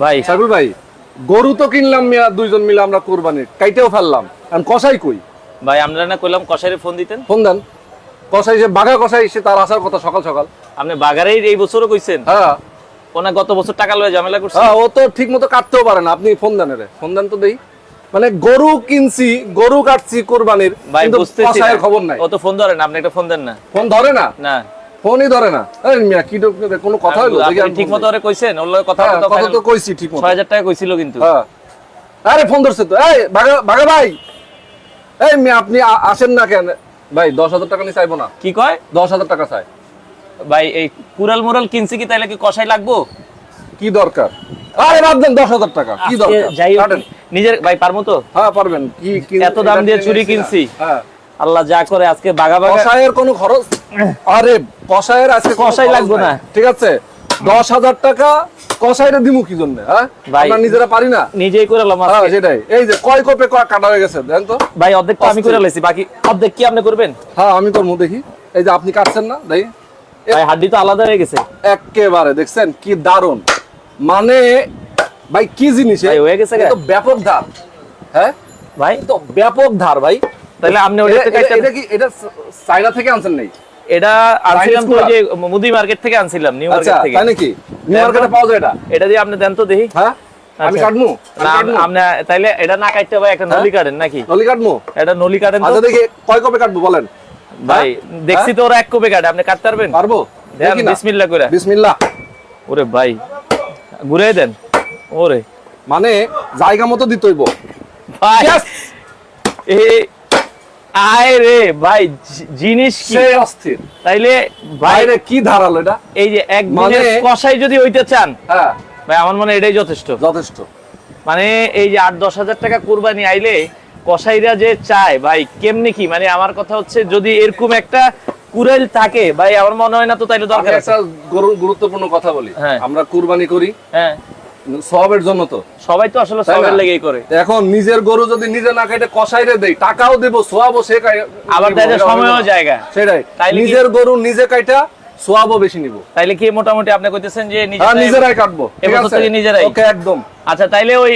ভাই সাইফুল ভাই, গরু তো কিনলাম মিয়া দুইজন মিলে আমরা কুরবানির, কাইটেও ফেললাম, এখন কসাই কই? ভাই আমরা না কইলাম কসাইরে ফোন দিতেন। ফোন দেন। কসাই সে বাঘা কসাই, সে তার আসার কথা সকাল সকাল। আপনি বাগারেই এই বছরও কইছেন? হ্যাঁ ওনা গত বছর টাকা লয়ে ঝামেলা করছে। হ্যাঁ, ও তো ঠিক মতো কাটতেও পারে না, আপনি ফোন দেন রে, ফোন দেন তো দেই। মানে গরু কিনছি, গরু কাটছি কুরবানির, ভাই কিন্তু বুঝতেছি কসাইয়ের খবর নাই। ও তো ফোন ধরে না, আপনি একটা ফোন দেন না। ফোন ধরে না, না ফোনই ধরে না। এই মিয়া কি কোনো কথা হলো? আপনি ঠিক মতো ওরে কইছেন? ওর লগে কথা কথা তো কইছি ঠিক মতো। 6000 টাকা কইছিল কিন্তু। হ্যাঁ, আরে ফোন ধরছে তো। এই বাঘা ভাই, এই মিয়া আপনি আসেন না কেন? ভাই 10,000 টাকা নিয়ে চাইবো না। কি কয়? 10,000 টাকা চাই। ভাই এই কুরাল মুরাল কিনছি কি, তাইলে কি কসাই লাগবো? কি দরকার? আরে বাদ দেন, 10,000 টাকা কি দরকার? যাই হোক, কাটেন। নিজের ভাই পারমু তো? হ্যাঁ পারবেন। কি এত দাম দিয়ে ছুরি কিনছি। হ্যাঁ, আল্লাহ যা করে আজকে বাঘা বাঘা। কসাইয়ের কোনো খরচ? আরে কসাইয়ের আজকে কোনো কসাই খরচ লাগবে নাই। না। ঠিক আছে, 10,000 টাকা কসাইরে দিমু কি জন্য? হ্যাঁ ভাই, আমরা নিজেরা পারি না? নিজেই করে লম হ্যাঁ আজকে। সেটাই। এই যে কয় কোপে কাটা হয়ে গেছে দেন তো। ভাই অর্ধেক তো আমি করে লইছি, বাকি অর্ধেক কি আপনি করবেন? হ্যাঁ আমি তোর মুখ দেখি। এই যে আপনি কাটছেন না, দেই ভাই হাড্ডি তো আলাদা হয়ে গেছে। একেবারে দেখছেন কি দারুন। মানে ভাই কি জিনিস, ভাই হয়ে গেছে এ তো ব্যাপক ধার। হ্যাঁ ভাই, তো ব্যাপক ধার ভাই। তাহলে আপনি ওইটাতে কাটতে। এটা কি এটা চায়না থেকে আনছেন নাই? এটা আনছিলাম তো ওই যে মুদি মার্কেট থেকে আনছিলাম, নিউ আচ্ছা মার্কেট থেকে। তাই নাকি? নিউ মার্কেটে পাওয়া যায় এটা? এটা দিয়ে আপনি দেন তো দেখি। হ্যাঁ আমি আচ্ছা। কাটমু। না আপনি তাইলে এটা না কাটতে ভাই একটা নলি কাটেন নাকি? নলি কাটমু? এটা নলি কাটেন তো। আচ্ছা দেখি কয় কপে কাটবো বলেন। ভাই দেখছি তো ওরা এক কোপে কাটে, আপনি কাটতে পারবেন? পারবো? দেন দেখি না। বিসমিল্লাহ করে। বিসমিল্লাহ। ওরে ভাই ঘুরে দেন। ওরে মানে জায়গা মতো দিতে হইব। ভাই Yes! এ আয় রে ভাই, জিনিস কি সেই অস্থির। তাইলে ভাই বাইরে কি ধারালো এটা? এই যে এক মানে- দিনের কষাই যদি হইতে চান, হ্যাঁ ভাই আমার মনে হয় এটাই যথেষ্ট। যথেষ্ট। মানে এই যে 8-10 হাজার টাকা কুরবানি আইলে কসাইরা যে চায় ভাই, কেমনে কি, মানে আমার কথা হচ্ছে যদি এরকম একটা কুরাইল থাকে ভাই, আমার মনে হয় না তো তাইলে আমি দরকার আছে। একটা গুরুত্বপূর্ণ কথা বলি। হ্যাঁ। আমরা কুরবানি করি হ্যাঁ, সবের জন্য তো। সবাই তো আসলে তাই না? সবের লেগেই করে। এখন নিজের গরু যদি নিজে না খাইতে কসাইরে দেই, টাকাও দেবো, সোয়াবো, সে আবার দেখা যায় সময়ও জায়গা। সেটাই। তাইলে কি- নিজের গরু নিজে কাইটা সোয়াবো বেশি নিব। তাইলে কি মোটামুটি আপনি কইতেছেন যে হ্যাঁ নিজেরাই কাটবো। ঠিক এবছর আছে? থেকে নিজেরাই? ওকে একদম। আচ্ছা তাইলে ওই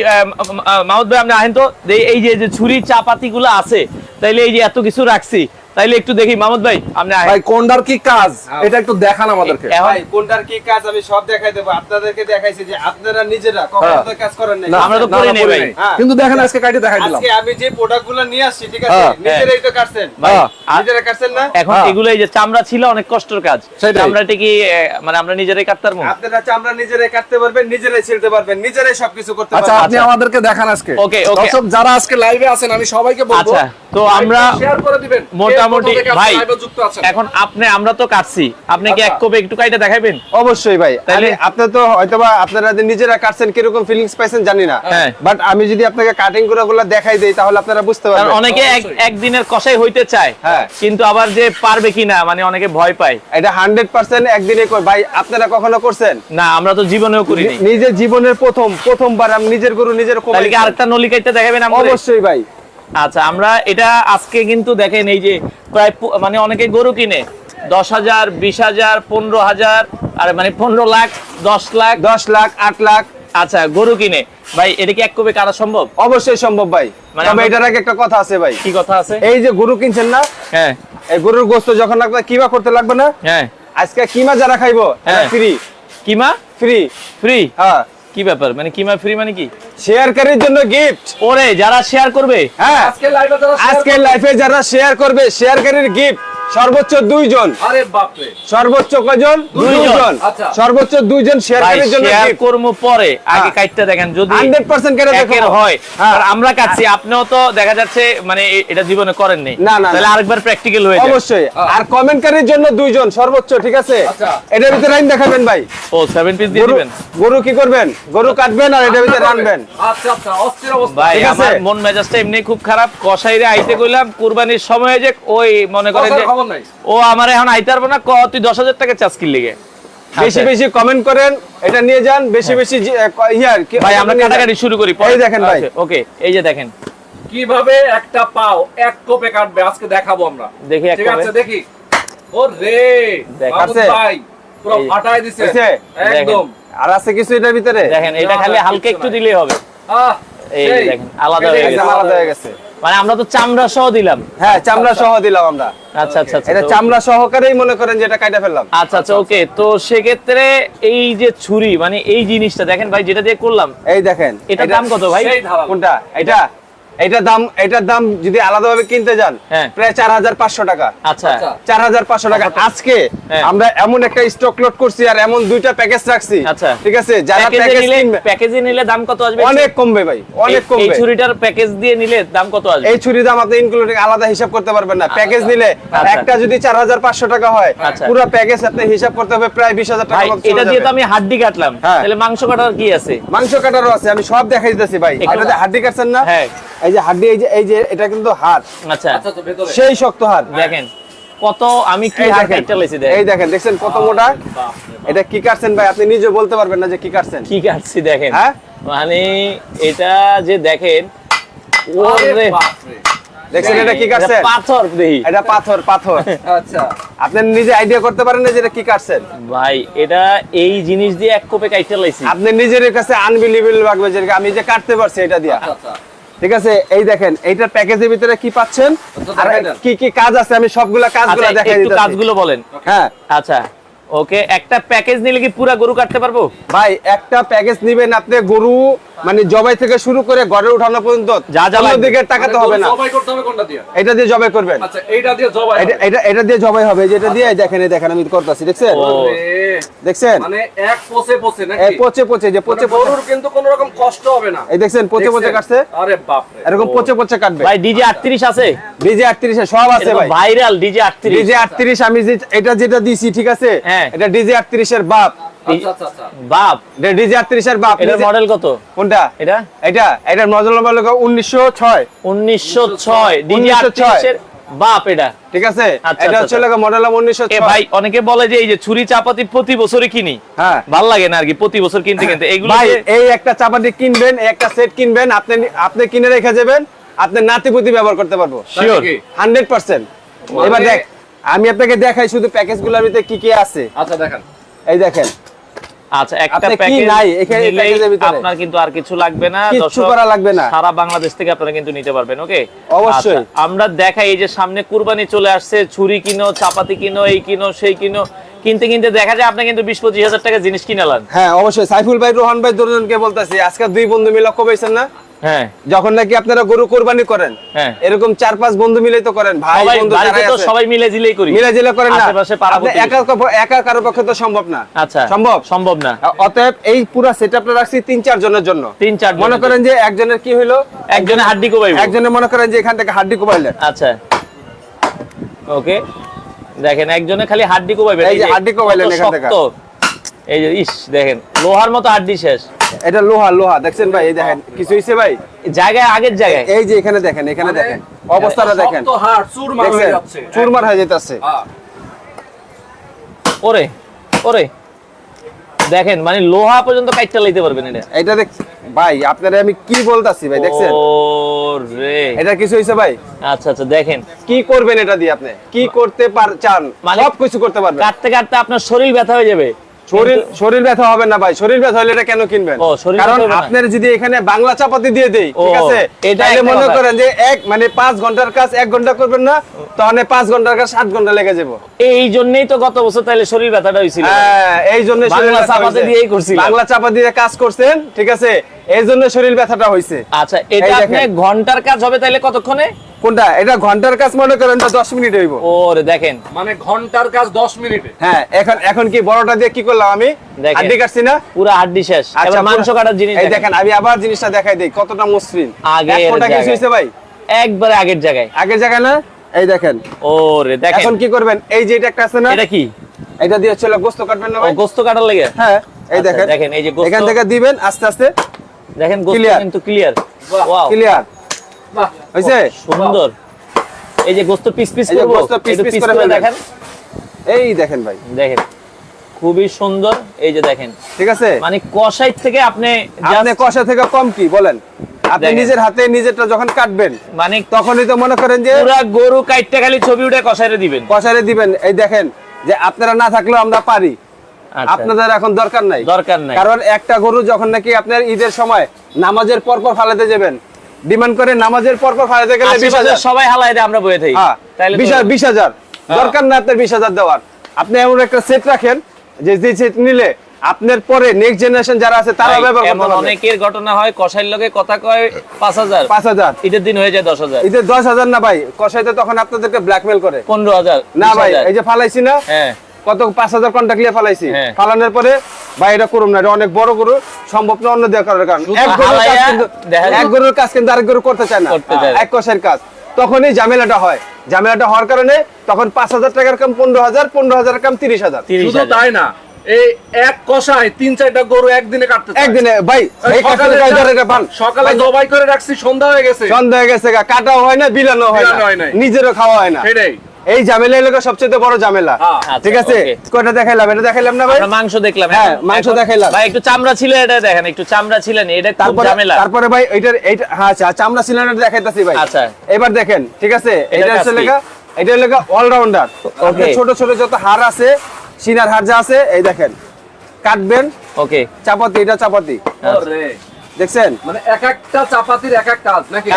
মাহমুদ ভাই আপনি আহেন তো, এই যে ছুরি চাপাতি গুলো আছে, তাইলে এই যে এত কিছু রাখছি, তাইলে একটু দেখি মাহমুদ ভাই আপনি আহেন। ভাই কোনটার কি কাজ এটা একটু দেখান আমাদেরকে। এখন ভাই কোনটার কি কাজ আমি সব দেখাই দেবো, আপনাদেরকে দেখাইছি যে আপনারা নিজেরা কখনো তো কাজ করেন নাই। না, আমরা তো না, করি না, নাই করি ভাই। নাই। হ্যাঁ। কিন্তু দেখেন আজকে কাইটে দেখাই দিলাম। আজকে আমি যে প্রোডাক্টগুলো নিয়ে আসছি, ঠিক আছে, হ্যাঁ, নিজেরাই তো কাটছেন ভাই, হ্যাঁ। নিজেরা কাটছেন না? এখন হ্যাঁ। এগুলো এই যে চামড়া ছিল অনেক কষ্টের কাজ, সেটাই। চামড়াটা কি মানে আমরা নিজেরাই কাটতে পারবো? আপনারা চামড়া নিজেরাই কাটতে পারবেন, নিজেরাই ছিলতে পারবেন, নিজেরাই সবকিছু করতে আচ্ছা পারবেন। আপনি আমাদেরকে দেখান আজকে। ওকে, ওকে। দর্শক যারা আজকে লাইভে আছেন আমি সবাইকে বলবো, আচ্ছা, তো আমরা শেয়ার করে দিবেন। মোটামুটি কে কোথা থেকে ভাই লাইভে যুক্ত আছেন। এখন আমরা তো কাটছি, আপনি কি আচ্ছা। এক কোপে একটু কাইটা দেখাবেন? অবশ্যই ভাই, তাইলে- আপনার তো হয়তোবা আপনারা যে নিজেরা কাটছেন কিরকম ফিলিংস পাইছেন জানি না, হ্যাঁ। বাট আমি যদি আপনাকে কাটিং করে ওগুলো দেখাই দেই তাহলে আপনারা বুঝতে কারণ পারবেন। অনেকে অবশ্যই। একদিনের কষাই হইতে চায়, হ্যাঁ। কিন্তু আবার যে পারবে কিনা মানে অনেকে ভয় পায়। এটা 100% একদিনে ভাই আপনারা কখনো করছেন? না আমরা তো জীবনেও করিনি। নিজের জীবনের প্রথমবার আমি নিজের গরু নিজের তাহলে কি কোপাইছি। আরেকটা নলি কাইটা দেখাবেন আমাদের? অবশ্যই ভাই। আচ্ছা আমরা এটা আজকে কিন্তু দেখেন এই যে প্রায় মানে অনেকে গরু কিনে 10,000, 20,000, 15,000, আর মানে 15 লাখ, 10 লাখ, 10 লাখ 8 লাখ আচ্ছা গরু কিনে। ভাই এটা কি এক কোপে কাটা সম্ভব? অবশ্যই সম্ভব ভাই। মানে তবে আমরা- এটার আগে একটা কথা আছে ভাই, কি কথা আছে? এই যে গরু কিনছেন না, হ্যাঁ এই গরুর গোশত যখন আপনার কিমা করতে লাগবে না, হ্যাঁ আজকে কিমা যারা খাইবো হ্যাঁ। ফ্রি কিমা ফ্রি। ফ্রি? হ্যাঁ, কি ব্যাপার, মানে কিমা ফ্রি মানে কি? শেয়ারকারীর জন্য গিফট। ওরে যারা শেয়ার করবে, হ্যাঁ, আজকে লাইভে যারা share আজকে করবে- লাইফে যারা শেয়ার করবে শেয়ারকারীর গিফট সর্বোচ্চ 2 জন। আরে বাপ রে। সর্বোচ্চ কয়জন? 2 জন। আচ্ছা। সর্বোচ্চ 2 জন ভাই শেয়ারকারীর জন্য শেয়ার গিফট। করবো পরে, আগে হ্যাঁ। কাইটটা দেখেন যদি 100% কেটে একের দেখাবো। হয়। হ্যাঁ। আর আমরা কাটছি, আপনিও তো দেখা যাচ্ছে মানে এটা জীবনে করেননি। না, না, তাহলে না। আরেকবার প্র্যাকটিক্যাল হয়ে যায়। অবশ্যই। আর কমেন্টকারীর জন্য 2 জন সর্বোচ্চ, ঠিক আছে? আচ্ছা। এটার ভিতরে রাইন দেখাবেন ভাই। ও 7 পিস দিয়ে গরু দিবেন? গরু কি করবেন? গরু কাটবেন আর এটার ভিতরে রানবেন। আচ্ছা আচ্ছা, অস্থির অবস্থা। ভাই ঠিক আছে? আমার মন মেজাজটা এমনি খুব খারাপ। কসাইরে আইতে কইলাম কুরবানির সময় যে ওই মনে করেন যে কথার খবর নাই। ও আমার এখন আইতে পারবো না, তুই 10,000 টাকা চাস কি লিগে? বেশি বেশি কমেন্ট করেন, এটা নিয়ে যান। বেশি বেশি ইয়ার ভাই আমরা কাটাকাটি শুরু করি। এই দেখেন ভাই। ওকে এই যে দেখেন কিভাবে একটা পাও এক কোপে কাটবে আজকে দেখাবো আমরা। দেখি এক ঠিক কোপে। আছে দেখি। ও রে দেখ, মাহমুদ আছে? ভাই পুরো এই- ফাটায় দিছে হইছে? একদম। আর আছে কিছু এটার ভিতরে? দেখেন এটা খালি হালকা একটু দিলেই হবে। এই সেই। দেখেন আলাদা হয়ে গেছে। একদম আলাদা হয়ে গেছে। মানে আমরা তো চামড়া সহ দিলাম। হ্যাঁ, চামড়া সহ দিলাম আমরা। আচ্ছা আচ্ছা আচ্ছা এটা তো- চামড়া সহকারেই মনে করেন যে এটা কাটা ফেললাম। আচ্ছা আচ্ছা ওকে। তো সেক্ষেত্রে এই যে ছুরি মানে এই জিনিসটা দেখেন ভাই যেটা দিয়ে করলাম এই দেখেন এটার দাম কত ভাই? কোনটা? এটার দাম যদি আলাদাভাবে কিনতে যান হ্যাঁ। প্রায় 4500 টাকা। আচ্ছা 4500 টাকা। আজকে হ্যাঁ। আমরা এমন একটা স্টক লোড করছি আর এমন দুইটা প্যাকেজ রাখছি। আচ্ছা। ঠিক আছে, যারা প্যাকেজে প্যাকেজ নিলে কিনবে প্যাকেজে নিলে দাম কত আসবে? অনেক কমবে ভাই, অনেক এই কমবে। ছুরিটার প্যাকেজ দিয়ে নিলে দাম কত আসবে? এই ছুরির দাম আপনি ইনক্লুডিং আলাদা হিসাব করতে পারবেন না। প্যাকেজ নিলে আচ্ছা। একটা যদি 4500 টাকা হয়, আচ্ছা। পুরো প্যাকেজ আপনি হিসাব করতে হবে প্রায় 20000 টাকা ভাই মতো চলে এটা দিয়ে তো যাবে। আমি হাড্ডি কাটলাম, হ্যাঁ। তাহলে মাংস কাটার কি আছে? মাংস কাটারও আছে, আমি সব দেখাই দিতেছি ভাই। একটু- এটাতে হাড্ডি কাটছেন না? হ্যাঁ। এই যে হাড্ডি, এই যে এটা কিন্তু হাড়, আচ্ছা সেই শক্ত হাড়। দেখেন কত আমি কি এই হাড় দেখেন, কাটলাইছি এই দেখেন, দেখছেন কত মোটা? এটা কি কাটছেন ভাই? আপনি নিজে বলতে পারবেন না যে কি কাটছেন। কি কাটছি দেখেন। হ্যাঁ? মানে এটা যে দেখেন ওরে দেখছেন এটা কি এটা কাটছেন? পাথর দেহি এটা পাথর, পাথর। আচ্ছা আপনি নিজে আইডিয়া করতে পারেন না যে এটা কি কাটছেন। ভাই এটা এই জিনিস দিয়ে এক কোপে কাইটা লাইছি। আপনি নিজের কাছে আনবিলিভেবল লাগবে যে আমি যে কাটতে পারছি এটা দিয়া। আচ্ছা ঠিক আছে, এই দেখেন এইটার প্যাকেজের ভিতরে কি পাচ্ছেন আর দেখাই দেন। কি কি কাজ আছে আমি সবগুলা কাজগুলো আচ্ছা দেখাই একটু দিতেছি। কাজগুলো বলেন। হ্যাঁ আচ্ছা ওকে, একটা প্যাকেজ নিলে কি পুরা গরু কাটতে পারবো? ভাই, একটা প্যাকেজ নিবেন আপনি, গরু মানে জবাই থেকে শুরু করে ঘরে উঠানো পর্যন্ত যা যা লাগবে। দিকে টাকাতে হবে না। জবাই করতে হবে কোনটা দিয়ে? এটা দিয়ে জবাই করবেন। আচ্ছা এইটা দিয়ে জবাই হবে। এটা দিয়ে জবাই হবে, যেটা দিয়ে দেখেন, এই দেখেন আমি করতেছি, দেখছেন? ও। এ, দেখছেন? মানে এক পচে এই নাকি? পচে পচে যে পচে মানে পচে, গরুর কিন্তু কোনো রকম কষ্ট হবে না। এই দেখছেন পচে পচে দেখছেন? কাটছে, আরে বাপ রে। এরকম পচে পচে কাটবে। ভাই ডিজে 38 আছে? ডিজে 38 এ সব আছে ভাই। Viral DJ 38। ডিজে 38 আমি যে এটা যেটা দিছি, ঠিক আছে, হ্যাঁ। এটা ডিজে 38 এর বাপ। আচ্ছা আচ্ছা আচ্ছা। বাপ এটা ডিজে 38 এর বাপ। এটার ডিজে- মডেল কত? কোনটা? এটা এটার মডেল নম্বর হলো 1906। 1906 ডিজে 1906 38 এর বাপ এটা। ঠিক আছে, আচ্ছা, এটা আচ্ছা, হচ্ছে মডেল নম্বর 1906। এ ভাই অনেকে বলে যে এই যে ছুরি চাপাতি প্রতি বছরই কিনি, হ্যাঁ ভাল লাগে না আর কি প্রতি বছর কিনতে কিনতে এগুলো ভাই, যে- এই একটা চাপাতি কিনবেন, এই একটা সেট কিনবেন, আপনি কিনে রেখে যাবেন, আপনি নাতিপুতি ব্যবহার করতে পারবো Sure. 100%। এবার দেখ, আমি আপনাকে দেখাই শুধু প্যাকেজগুলোর ভিতরে কি কি আছে। আচ্ছা দেখেন। এই দেখেন, আচ্ছা একটা আপনি কি প্যাকেজ নাই এখানে নিলেই প্যাকেজের ভিতরে? আপনার কিন্তু আর কিছু লাগবে না, কিচ্ছু দর্শক করা লাগবে না। সারা বাংলাদেশ থেকে আপনারা কিন্তু নিতে পারবেন। ওকে অবশ্যই। আচ্ছা, আমরা দেখাই এই যে সামনে কুরবানি চলে আসছে, ছুরি কিনো, চাপাতি কিনো, এই কিনো সেই কিনো, কিনতে কিনতে দেখা যায় আপনি কিন্তু 20-25 হাজার টাকা জিনিস কিনালেন। হ্যাঁ অবশ্যই। সাইফুল ভাই, রোহন ভাই, দুজনকে বলতেছি, আজকে দুই বন্ধু মিলে লক্ষ্য পাইছেন না? হ্যাঁ যখন নাকি আপনারা গরু কোরবানি করেন, হ্যাঁ। এরকম 4-5 বন্ধু মিলেই তো করেন, ভাই সবাই বন্ধু বাড়িতে যারাই তো আছে। সবাই মিলে জিলেই করি, মিলে জিলে করেন না, আশেপাশে পাড়া আপনি প্রতিবেশী। একা কারো পক্ষে তো সম্ভব না। আচ্ছা সম্ভব? সম্ভব না। অতএব এই পুরো সেটআপটা রাখছি 3-4 জনের জন্য। 3-4 জনের মনে করেন যে একজনের কি হলো, একজনে হাড্ডি কোবাইবো। একজনের মনে করেন যে এখান থেকে হাড্ডি কোবাইলেন, আচ্ছা ওকে, দেখেন একজনে খালি হাড্ডি কোবাইবে, এই যে হাড্ডি কোবাইলেন এখান থেকে। এই যে ইস দেখেন লোহার মতো হাড্ডি শেষ। এটা লোহা দেখছেন ভাই, এই দেখেন কিছু হইছে ভাই, জায়গায় আগের জায়গায় এই যে এখানে দেখেন, এখানে দেখেন অবস্থাটা দেখেন, শক্ত হাড় চুরমার হয়ে দেখছেন যাচ্ছে। চুরমার হয়ে যেতেছে। হ্যাঁ। ওরে ওরে দেখেন মানে লোহা পর্যন্ত কাইটটা লইতে পারবেন এটা। এটা দেখ ভাই, আপনারা আমি কি বলতাছি ভাই, দেখছেন ওরে এটা কিছু হইছে ভাই। আচ্ছা আচ্ছা দেখেন কি করবেন এটা দিয়ে, আপনি কি করতে চান, মানে সব কিছু করতে পারবেন। কাটতে কাটতে আপনার শরীর ব্যথা হয়ে যাবে। শরীর ব্যথা হবে না ভাই, শরীর ব্যথা হলে এটা কেন কিনবেন? ও, শরীর কারণ ব্যথা হবে না। আপনার যদি এখানে বাংলা চাপাতি দিয়ে দেই, ও, ঠিক আছে, এটা তাহলে একটা মনে কথা। করেন যে 5 ঘন্টার কাজ 1 ঘন্টা করবেন না, তাহলে 5 ঘন্টার কাজ 7 ঘন্টা লেগে যাবে। এই জন্যই তো গত বছর তাইলে শরীর ব্যথাটা হইছিল। হ্যাঁ, এই জন্য বাংলা চাপাতি দিয়েই করছিলাম। বাংলা চাপা দিয়ে কাজ করছেন, ঠিক আছে, এই জন্য শরীর ব্যথাটা হইছে। আচ্ছা এটা এই আপনি দেখেন। ঘন্টার কাজ হবে তাইলে কতক্ষণে? কোনটা? এটা ঘন্টার কাজ মনে করেন তো 10 মিনিট হইব। ওরে দেখেন মানে ঘন্টার কাজ 10 মিনিটে। হ্যাঁ, এখন কি বড়টা দিয়ে কি করলাম আমি? দেখেন। হাড্ডি কাটছি না? পুরো হাড্ডি শেষ। আচ্ছা, এবার মাংস কাটার জিনিস এই দেখেন, আমি আবার জিনিসটা দেখাই দেই কতটা মসৃণ। আগের এক ফোঁটা কিছু জায়গায়। হইছে ভাই? একবারে আগের জায়গায়। আগের জায়গা না? এই দেখেন। ওরে দেখেন এখন কি করবেন? এই যে এটা একটা আছে না, এটা কি? এটা দিয়ে হচ্ছে গোস্ত কাটবেন না ও ভাই? গোস্ত কাটার লাগে? হ্যাঁ, এই আচ্ছা, দেখেন, দেখেন এই যে গোস্ত এখান থেকে দিবেন আস্তে আস্তে, দেখেন গোস্ত Clear. কিন্তু ক্লিয়ার। ওয়াও ক্লিয়ার বাহ। হইছে? সুন্দর। এই যে গোস্ত পিস পিস এই যে করব, গোস্ত piece একটু piece পিস করে করে ফেলেন। দেখেন। এই দেখেন ভাই, দেখেন খুবই সুন্দর। এই যে দেখেন ঠিক আছে, মানে কষাই থেকে আপনি আপনি just কষা থেকে কম কি বলেন? আপনি দেখেন। নিজের হাতে নিজেরটা যখন কাটবেন, মানে তখনই তো মনে করেন যে পুরা গরু কাইটটা খালি ছবি উঠে কষাইরে দিবেন। কষারে দিবেন। এই দেখেন যে আপনারা না থাকলেও আমরা পারি, আচ্ছা। আপনাদের এখন দরকার নাই। দরকার নাই। কারণ একটা গরু যখন নাকি আপনার ঈদের সময় নামাজের পর পর ফালাতে যাবেন, ডিমান্ড করে নামাজের পর পর ফালাতে গেলে 20,000 সবাই হালাই দেয়, আমরা বয়ে থাকি। হ্যাঁ, তাইলে তো- 20,000 দরকার না আপনার 20,000 দেওয়ার। আপনি এমন একটা সেট রাখেন যে সেট নিলে আপনার পরে নেক্সট জেনারেশন যারা আছে তারা ভাই, ব্যবহার করতে এমন পারবে। অনেকের ঘটনা হয়, কসাইর লগে কথা কয় 5,000, 5,000 ঈদের দিন হয়ে যায় 10,000, এই যে 10,000 না ভাই, কসাইতে তখন আপনাদেরকে ব্ল্যাকমেল করে। 15,000, না ভাই, 20,000 এই যে ফালাইছি না, হ্যাঁ কত 5,000 কন্টাক্ট লিয়ে ফালাইছি, হ্যাঁ। ফালানোর পরে ভাই এটা করুম না, এটা অনেক বড় গরু, সম্ভব না অন্য দেওয়া করার কারণ শুধু এক গরুর কাজ হালাইয়া কিন্তু দেখা যায়- এক গরুর কাজ কিন্তু আরেক গরু করতে চায় না, করতে চায় না। এক কষের কাজ, তখনই ঝামেলাটা হয়। ঝামেলাটা হওয়ার কারণে তখন 5,000 টাকার কম 15,000, 15,000 কম 30,000। 30,000 শুধু তাই না, এই এক কষায় 3-4টা গরু একদিনে কাটতে চায়। একদিনে ভাই এই সকালে কাছে কয় ধরে পান, সকালে জবাই করে রাখছি, সন্ধ্যা হয়ে গেছে, সন্ধ্যা হয়ে গেছে গা, কাটাও হয় না, বিলানো হয় বিলানো হয় না, নাই। নিজেরও খাওয়া হয় না। সেটাই। এই ঝামেলা এলাকা সবচেয়ে বড় ঝামেলা। হ্যাঁ, আচ্ছা, ঠিক আছে, okay। কয়টা দেখাইলাম, এটা দেখাইলাম না ভাই? আমরা মাংস দেখলাম, হ্যাঁ, এখন- মাংস এখন- দেখাইলাম। ভাই একটু চামড়া ছিল, এটা দেখেন, একটু চামড়া ছিলেন, এটা খুব তারপরে ঝামেলা। তারপরে ভাই এইটা হ্যাঁ আচ্ছা চামড়া সিলিন্ডার দেখাইতাছি ভাই। আচ্ছা। এবার দেখেন, ঠিক আছে, এটা কাজ হচ্ছে কি? লেখা, এটা লেখা অলরাউন্ডার। Okay। ছোট ছোট যত হাড় আছে, সিনার হাড় যা আছে, এই দেখেন কাটবেন, ওকে, চাপাতি, এটা চাপাতি, ওরে, দেখছেন? মানে এক একটা চাপাতির এক এক কাজ নাকি?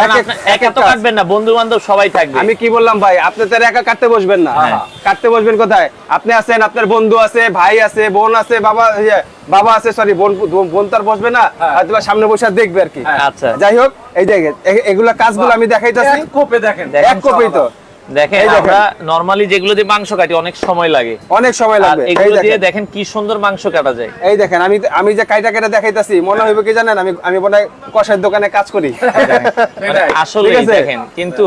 একা তো কাটবেন না, বন্ধু বান্ধব সবাই থাকবে। আমি কি বললাম ভাই, আপনি তো আর একা কাটতে বসবেন না। হ্যাঁ। কাটতে বসবেন কোথায়? আপনি আছেন, আপনার বন্ধু আছে, ভাই আছে, বোন আছে, বাবা আছে, সরি বোন তার বসবে না, হ্যাঁ। হয়তো বা সামনে বসে দেখবে আর কি। হ্যাঁ। আচ্ছা, যাই হোক, এই দেখেন এগুলা কাজগুলো আমি দেখাইতাছি। এক কোপে দেখেন, দেখেন, এক কপি তো দেখেন এই দেখেন। আমরা নরমালি যেগুলো দিয়ে মাংস কাটি অনেক সময় লাগে, অনেক সময় আর লাগবে। এই এগুলো দিয়ে দেখেন, দেখেন কি সুন্দর মাংস কাটা যায়। এই দেখেন, আমি যে কাইটা কেটে দেখাইতাছি, মনে হইবে কি জানেন, আমি মনে হয় কষাইয়ের দোকানে কাজ করি। মানে আসলে ঠিক আছে? দেখেন, কিন্তু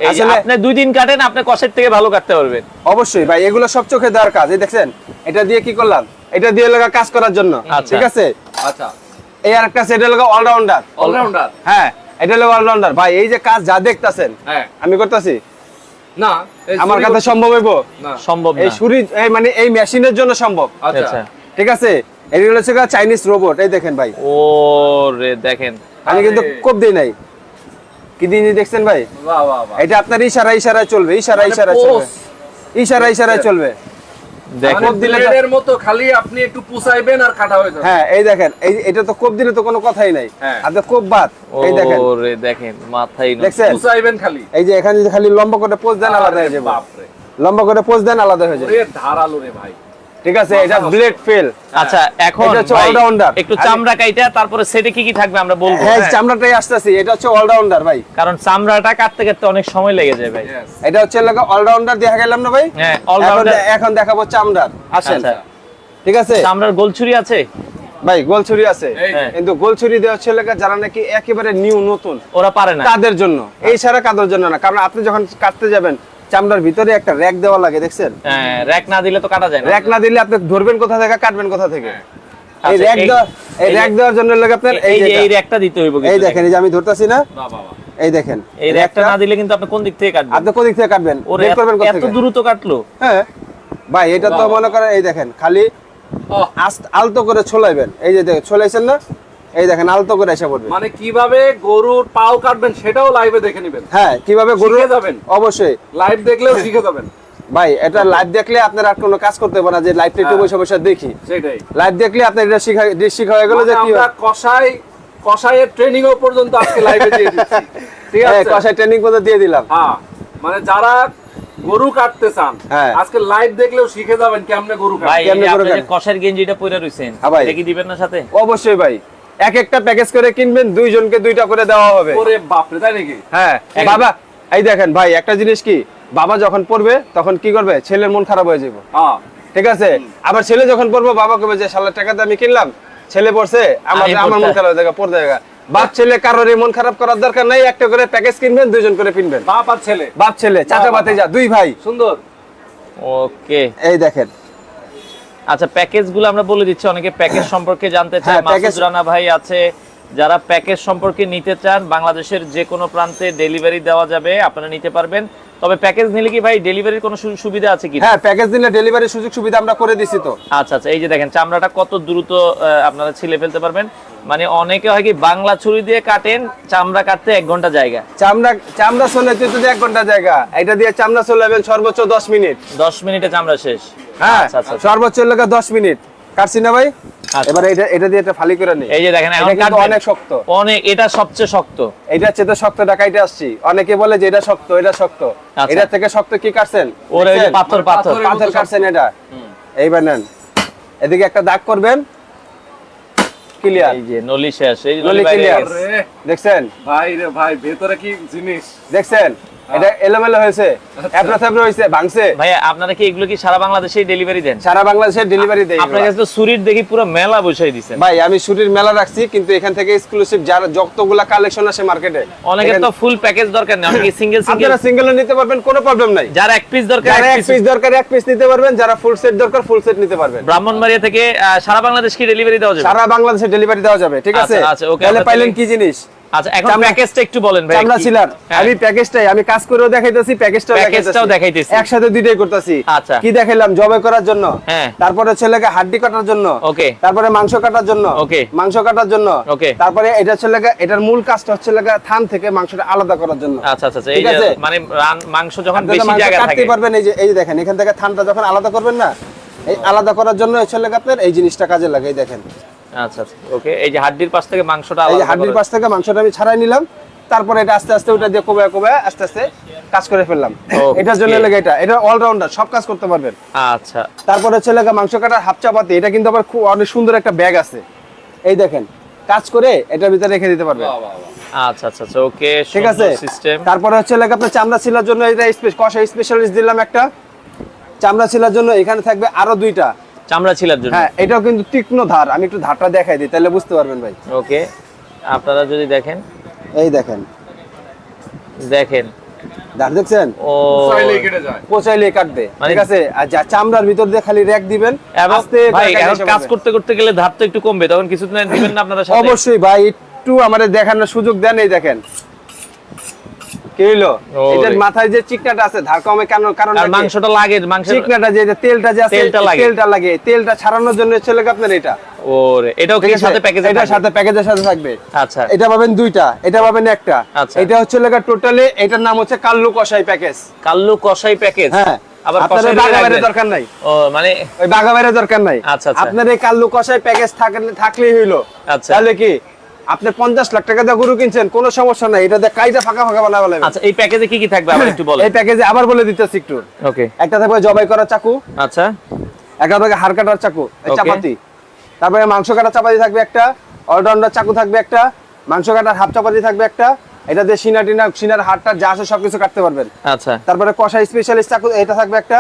এই যে আসলে- আপনি 2 দিন কাটেন, আপনি কষের থেকে ভালো কাটতে পারবেন। অবশ্যই ভাই, এগুলো সব চোখে দেওয়ার কাজ। এই দেখছেন, এটা দিয়ে কি করলাম, এটা দিয়ে লাগা কাজ করার জন্য। আচ্ছা। ঠিক আছে, আচ্ছা, এই আরেকটা সেটা লাগা অলরাউন্ডার। অলরাউন্ডার। হ্যাঁ, এটা হলো অলরাউন্ডার ভাই। এই যে কাজ যা দেখতাছেন হ্যাঁ, আমি করতেছি, না এই আমার চুরি কাছে করতে- সম্ভব হইব? না, সম্ভব এই না। ছুরি, এই মানে এই মেশিনের জন্য সম্ভব। আচ্ছা, আচ্ছা, ঠিক আছে, এগুলো হচ্ছে চাইনিজ রোবট। এই দেখেন ভাই, ও রে দেখেন, আমি কিন্তু আরে। কোপ দিই নাই, কি দিন দেখছেন ভাই? বাহ বাহ বাহ, এটা আপনার ইশারায় চলবে, ইশারায় মানে চলবে, pose। ইশারায় চলবে। দেখেন মানে কোপ দিলে তো- ব্লেডের মতো খালি আপনি একটু পুষাইবেন আর কাটা হয়ে যাবে। হ্যাঁ, এই দেখেন, এটা তো কোপ দিলে তো কোনো কথাই নাই, হ্যাঁ। আপনি কোপ বাদ। এই দেখেন, ও রে দেখেন, মাথায় নষ্ট। দেখছেন? পুষাইবেন খালি। এই যে এখানে যদি খালি লম্বা করে পোজ দেন আলাদা হয়ে যাবে, বাপ রে, লম্বা করে পোজ দেন আলাদা হয়ে যাবে। ওরে ধারালো রে ভাই। ঠিক আছে, এটা ব্লেড ফেল। আচ্ছা, এখন এটা হচ্ছে ভাই, all-rounder। একটু চামড়া কাইটা তারপরে সেটে কি কি থাকবে আমরা বলবো, হ্যাঁ, হ্যাঁ? চামড়াটাই আসতেছি, এটা হচ্ছে অলরাউন্ডার ভাই। কারণ চামড়াটা কাটতে কাটতে অনেক সময় লেগে যায় ভাই। Yes. এটা হচ্ছে লাগা অলরাউন্ডার দেখা গেলাম না ভাই? হ্যাঁ, all-rounder। এখন দেখাবো চামড়ার। আসেন, আচ্ছা, ঠিক আছে চামড়ার গোলছুরি আছে, ভাই, গোল ছুরি আছে, এই হ্যাঁ। কিন্তু গোল ছুরি দেওয়া হচ্ছে লাগা যারা নাকি একেবারে নিউ নতুন, ওরা পারে না। তাদের জন্য। এই ছাড়া কাদের জন্য না, কারণ আপনি যখন কাটতে যাবেন চামড়ার ভিতরে একটা র‍্যাক দেওয়া লাগে, দেখছেন? হ্যাঁ, র‍্যাক না দিলে তো কাটা যায় না। র‍্যাক না দিলে আপনি ধরবেন কোথা থেকে, কাটবেন কোথা থেকে। এই আচ্ছা, র‍্যাক দেওয়া, এই এই র‍্যাক দেওয়ার জন্য লাগে আপনার এই যে এই যেটা। র‍্যাকটা দিতে হইব এই কিন্তু দেখেন, এই যে আমি ধরতাছি না, বাহ বাহ বাহ। এই দেখেন, এই র‍্যাকটা না দিলে কিন্তু আপনি কোন দিক থেকে কাটবেন? আপনি কোন দিক থেকে কাটবেন, ওরে বের করবেন কোথা এত থেকে? দ্রুত কাটলো। হ্যাঁ ভাই, এটা তো মনে করেন, এই দেখেন খালি ওহ, আলতো করে ছোলাইবেন, এই যে দেখেন ছোলাইছেন না, এই দেখেন আলতো করে এসে পড়বে। মানে কিভাবে গরুর পাও কাটবেন সেটাও লাইভে দেখে নেবেন। হ্যাঁ, কিভাবে গরু শিখে যাবেন। অবশ্যই লাইভ দেখলেও শিখে যাবেন। ভাই, এটা লাইভ দেখলে আপনার আর কোনো কাজ করতে হবে না, যে লাইভটা একটু বসে বসে দেখি। সেটাই। লাইভ দেখলে আপনার এটা শিখা হয়ে গেল যে মানে কি আমরা কষাইয়ের ট্রেনিং ও পর্যন্ত আজকে লাইভে দিয়ে দিচ্ছি। ঠিক আছে? কষাই ট্রেনিং করে দিয়ে দিলাম। হ্যাঁ, মানে যারা গরু কাটতে চান হ্যাঁ। আজকে লাইভ দেখলেও শিখে যাবেন কেমনে গরু ভাই, কাটে। এই কেমনে যে করে আপনি যে কাটে? কষার গেঞ্জিটা পরে রইছেন, হ্যাঁ ভাই। এটা কি দিবেন না সাথে? অবশ্যই ভাই, এক একটা প্যাকেজ করে কিনবেন, দুইজনকে দুইটা করে দেওয়া হবে। ওরে বাপরে, তাই নাকি? হ্যাঁ বাবা, এই দেখেন ভাই, একটা জিনিস কি, বাবা যখন পড়বে তখন কি করবে, ছেলের মন খারাপ হয়ে যাবে। হ্যাঁ, ঠিক আছে, আবার ছেলে যখন পড়বো, বাবা কবে যে শালার টাকাতে আমি কিনলাম, ছেলে পড়ছে, আমার আমি আমার মন পড়তে- খারাপ হয়ে যাবে, পড়তে যাবে। বাপ ছেলে কারোর মন খারাপ করার দরকার নাই, একটা করে প্যাকেজ কিনবেন, দুইজন করে কিনবেন। বাপ আর ছেলে বাপ ছেলে, চাচা ভাতিজা, দুই ভাই। সুন্দর। ওকে, এই দেখেন, আচ্ছা, প্যাকেজগুলো আমরা বলে দিচ্ছি, অনেকে প্যাকেজ সম্পর্কে জানতে চায়। হ্যাঁ, মাসুদ প্যাকেজ- রানা ভাই আছে, যারা প্যাকেজ সম্পর্কে নিতে চান, বাংলাদেশের যে কোনো প্রান্তে ডেলিভারি দেওয়া যাবে, আপনারা নিতে পারবেন। তবে প্যাকেজ নিলে কি ভাই ডেলিভারির কোনো সুবিধা আছে কি? হ্যাঁ, প্যাকেজ দিলে ডেলিভারির সুযোগ সুবিধা আমরা করে দিছি তো। আচ্ছা আচ্ছা, এই যে দেখেন চামড়াটা কত দ্রুত আপনারা ছিলে ফেলতে পারবেন। মানে অনেকে হয় কি বাংলা ছুরি দিয়ে কাটেন, চামড়া কাটতে 1 ঘন্টা জায়গা, চামড়া চলাইতে যদি 1 ঘন্টা জায়গা, এটা দিয়ে চামড়া চলাবেন সর্বোচ্চ 10 মিনিট। 10 মিনিটে চামড়া শেষ। হ্যাঁ, আচ্ছা, আচ্ছা। সর্বোচ্চ লাগে 10 মিনিট। কাটছি না ভাই? আচ্ছা। এবার এটা দিয়ে একটা ফালি করে নেই। এই যে দেখেন এখন এটা কিন্তু কাটবেন। অনেক শক্ত। অনেক, এটা সবচেয়ে শক্ত। এটা চেয়ে শক্ত ডাকাইতে আসছি। অনেকে বলে যে এটা শক্ত, এটা শক্ত। আচ্ছা। এটা থেকে শক্ত কি কাটছেন? ওরে ওই যে দেখছেন? পাথর পাথর। পাথর কাটছেন এটা। এইবার নেন, এদিকে একটা দাগ করবেন, ক্লিয়ার। এই যে নলি শেষ, এই যে নলি নলি বাইরে clear। গেছে। রে দেখছেন? ভাই রে ভাই, ভেতরে কি জিনিস! দেখছেন? এটা এলোমেলো হয়েছে, এবড়ো থেবড়ো হয়েছে, ভাঙছে। ভাই আপনারা কি এগুলো কি সারা বাংলাদেশেই ডেলিভারি দেন? সারা বাংলাদেশে ডেলিভারি দেয় আপনার এগুলা। কাছে তো সুরির দেখি পুরো মেলা বসাই দিছেন। ভাই আমি শুটির মেলা রাখছি, কিন্তু এখান থেকে এক্সক্লুসিভ যারা যতগুলা কালেকশন আসে মার্কেটে, অনেকের তো ফুল প্যাকেজ দরকার নেই, অনেকে সিঙ্গেল সিঙ্গেল। আপনারা সিঙ্গেলও নিতে পারবেন, কোনো প্রবলেম নাই। যারা এক পিস দরকার যারা এক এক পিস। পিস দরকার এক পিস নিতে পারবেন, যারা ফুল সেট দরকার ফুল সেট নিতে পারবেন। ব্রাহ্মণবাড়িয়া থেকে সারা বাংলাদেশ কি ডেলিভারি দেওয়া যাবে? সারা বাংলাদেশে ডেলিভারি দেওয়া যাবে, ঠিক আছে? আচ্ছা, আচ্ছা, okay, তাহলে আমরা পাইলেন তাহলে- কি জিনিস? আচ্ছা, এখন চামড়া- প্যাকেজটা একটু বলেন ভাই। চামড়া কি- ছিলার। হ্যাঁ। আমি প্যাকেজটাই আমি কাজ করেও দেখাইতেছি, প্যাকেজটাও প্যাকেজটাও দেখাইতেছি। একসাথে দুইটাই করতেছি। আচ্ছা। কি দেখাইলাম? জবাই করার জন্য, হ্যাঁ। তারপরে ছেলেকে হাড্ডি কাটার জন্য, ওকে। তারপরে মাংস কাটার জন্য, ওকে। মাংস কাটার জন্য, ওকে। তারপরে এটা ছেলেকে, এটার মূল কাজটা হচ্ছে লেগে থান থেকে মাংসটা আলাদা করার জন্য। আচ্ছা আচ্ছা আচ্ছা, এই ঠিক যে আছে? মানে মাংস যখন আপনারা বেশি মাংস জায়গা কাটতে থাকে। পারবেন, এই যে দেখেন এখান থেকে থানটা যখন আলাদা করবেন না, এই আলাদা করার জন্য হচ্ছে লেগে আপনার এই জিনিসটা কাজে লাগে। এই দেখেন, আচ্ছা আচ্ছা, ওকে। এই যে হাড্ডির পাশ থেকে মাংসটা এই যে আলাদা হাড্ডির করা- পাশ থেকে মাংসটা আমি ছাড়াই নিলাম, তারপরে এটা আস্তে আস্তে ওটা দিয়ে কোবায় কোবায় আস্তে আস্তে কাজ করে ফেললাম। Okay. এটার জন্য লেগে এটা অলরাউন্ডার, সব কাজ করতে পারবেন। আচ্ছা তারপরে হচ্ছে লেগে মাংস কাটার হাফ চাপাতি, এটা কিন্তু আবার খুব অনেক সুন্দর একটা ব্যাগ আছে। এই দেখেন, কাজ করে এটার ভিতরে রেখে দিতে পারবেন। আচ্ছা আচ্ছা আচ্ছা, ওকে। ঠিক আছে? সিস্টেম। তারপরে হচ্ছে লেগে আপনার চামড়া ছিলার জন্য এটা কষা স্পেশালিস্ট দিলাম একটা। চামড়া ছিলার জন্য এখানে থাকবে আরো দুইটা। চামড়া ছিলার জন্য। হ্যাঁ, এটাও কিন্তু তীক্ষ্ণ ধার। আমি একটু ধারটা দেখাই দিই, তাহলে বুঝতে পারবেন ভাই। ওকে, আপনারা যদি দেখেন, এই দেখেন, দেখেন। ধার দেখছেন? ও চাইলেই কেটে যায়। পচাইলে কাটবে, মানে- ঠিক আছে? আর যা চামড়ার ভিতর দিয়ে খালি র্যাক দিবেন, এবং আস্তে ভাই করে এখন এসে কাজ পড়বে। করতে করতে গেলে ধার তো একটু কমবে, তখন কিছুদিন দিবেন না আপনারা সাথে? অবশ্যই ভাই, একটু আমাদের দেখানোর সুযোগ দেন। এই দেখেন কি হইলো, ওরে। এটার মাথায় যে চিকনাটা আছে ধার কমে কেন? কারণ আর মাংসটা লাগে, মাংসের চিকনাটা যে তেলটা যে আছে, তেলটা লাগে। তেলটা লাগে, তেলটা ছাড়ানোর জন্য হচ্ছে লেগে আপনার এটা। ওরে, এটাও কি ঠিক আছে? সাথে প্যাকেজে এটার সাথে প্যাকেজের সাথে থাকবে। আচ্ছা এটা পাবেন দুইটা, এটা পাবেন একটা। আচ্ছা। এটা হচ্ছে লেগে টোটালি, এটার নাম হচ্ছে কাল্লু কষাই প্যাকেজ। কাল্লু কষাই প্যাকেজ। হ্যাঁ, আবার আপনার কষাই বাগাবাড়ির রাখবেন। দরকার নাই। ও মানে ওই বাগাবাড়ির দরকার নাই। আচ্ছা, আচ্ছা। আপনার এই কাল্লু কষাই প্যাকেজ থাকলেই হইলো। আচ্ছা। তাহলে কি আপনি 50 লাখ টাকা দিয়ে গরু কিনছেন, কোনো সমস্যা নাই, এটা দিয়ে কাইটা ফাঁকা ফাঁকা বানাবে। আচ্ছা, এই প্যাকেজে কি কি থাকবে আবার একটু বলেন। এই প্যাকেজে আবার বলে দিতেছি একটু। ওকে। একটা থাকবে জবাই করা চাকু, আচ্ছা একটা থাকবে হাড় কাটার চাকু, এই Okay. চাপাতি। তারপরে মাংস কাটার চাপাতি থাকবে একটা, অলরাউন্ডার চাকু থাকবে একটা, মাংস কাটার হাফ চাপাতি থাকবে একটা। এটা দিয়ে সিনার হাড়টা যা আছে সবকিছু কাটতে পারবেন। আচ্ছা তারপরে কষা স্পেশালিস্ট চাকু, এটা থাকবে একটা।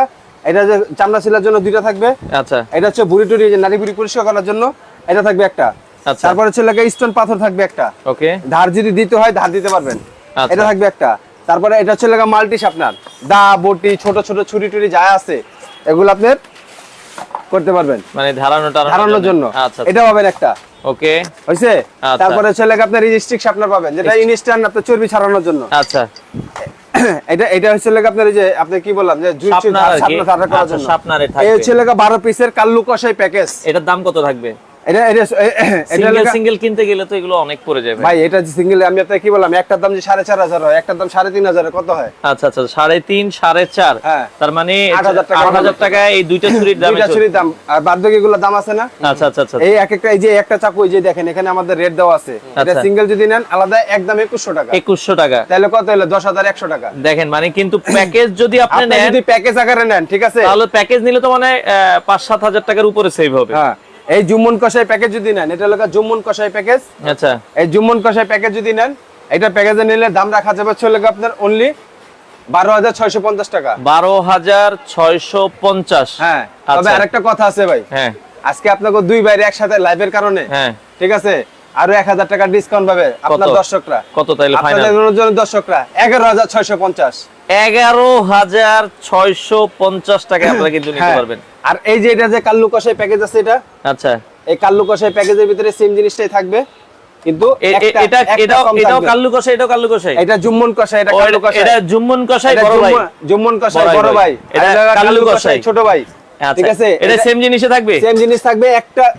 এটা যে চামড়া ছিলার জন্য দুইটা থাকবে। আচ্ছা এটা হচ্ছে বুড়ি টুড়ি, যে নারী বুড়ি পরিষ্কার করার জন্য, এটা থাকবে একটা। আচ্ছা। তারপরে হচ্ছে লাগে স্টোন পাথর থাকবে একটা। ওকে। ধার যদি দিতে হয় ধার দিতে পারবেন, আচ্ছা। এটা থাকবে একটা। তারপরে এটা হচ্ছে লাগা মাল্টিস, আপনার দা বটি ছোট ছোট ছুরি টুরি যা আছে এগুলো আপনার করতে পারবেন মানে ধারানোর জন্য। আচ্ছা এটা পাবেন একটা, ওকে। হইছে? আচ্ছা। তারপরে হচ্ছে লাগা আপনার রিজিস্ট্রিক শার্পনার পাবেন, যেটা ইনস্ট্যান্ট আপনার চর্বি ছাড়ানোর জন্য। আচ্ছা, এটা হচ্ছে লাগা আপনার এই যে আপনি কি বললাম যে জুই শার্পনার আর কি? ছাড়া করার আচ্ছা, জন্য। শার্পনারে এই থাকবে। হচ্ছে লাগা 12 পিসের কাল্লু কষাই প্যাকেজ। এটার দাম কত থাকবে? এটা সিঙ্গেল লাগা সিঙ্গেল কিনতে গেলে তো এগুলো অনেক পড়ে যাবে। ভাই, এটা সিঙ্গেল আমি আপনাকে কি বললাম, একটার দাম যে 4,500 হয়, একটার দাম 3,500, কত হয়? আচ্ছা আচ্ছা, 3.5 4.5। হ্যাঁ। তার মানে 8,000 টাকা। 8,000 টাকা এই দুইটা ছুরির দাম। দুইটা ছুরির দাম, আর বাদ বাকিগুলোর দাম আছে না? আচ্ছা আচ্ছা আচ্ছা এই এক একটা, এই যে একটা চাকু, এই যে দেখেন এখানে আমাদের রেট দেওয়া আছে। এটা আচ্ছা। সিঙ্গেল যদি নেন আলাদা একদম 2100 টাকা। 2100 টাকা। তাহলে কত হলো? 10,100 টাকা। দেখেন মানে কিন্তু প্যাকেজ যদি আপনি আপনি নেন, যদি প্যাকেজ আকারে নেন, ঠিক আছে? তাহলে প্যাকেজ নিলে তো মানে 5-7 হাজার টাকার উপরে সেভ হবে। হ্যাঁ, এই জুম্মন কষাই প্যাকেজ যদি নেন, এটা হলো জুম্মন কষাই প্যাকেজ। আচ্ছা এই জুম্মন কষাই প্যাকেজ যদি নেন, এটা প্যাকেজে নিলে দাম রাখা যাবে চলে আপনার অনলি 12,650 টাকা। 12,650। হ্যাঁ, তবে আচ্ছা। আরেকটা কথা আছে ভাই, হ্যাঁ আজকে আপনাকে দুই বাইরে একসাথে লাইভের কারণে, হ্যাঁ, ঠিক আছে, আরো 1,000 টাকা ডিসকাউন্ট পাবে আপনার কত? দর্শকরা। কত তাইলে ফাইনাল? আপনাদের জন্য দর্শকরা 11,650। 11,650 টাকা আপনারা কিন্তু নিতে হ্যাঁ। পারবেন। আর এই যে এটা যে কাল্লু কষাই প্যাকেজ আছে, এটা আচ্ছা, এই কাল্লু কষাই প্যাকেজের ভিতরে সেম জিনিসটাই থাকবে, কিন্তু এটাও কাল্লু কষাই, এটাও কাল্লু কষাই। এটা জুম্মন কষাই, এটা কাল্লু কষাই। এটা জুম্মন কষাই এটা বড় ভাই। জুম্মন কষাই বড় বড় ভাই, এটা আর এটা কাল্লু কাল্লু কষাই কষাই ছোট ভাই। আচ্ছা, ঠিক আছে? এটা সেম জিনিসে থাকবে। সেম জিনিস থাকবে,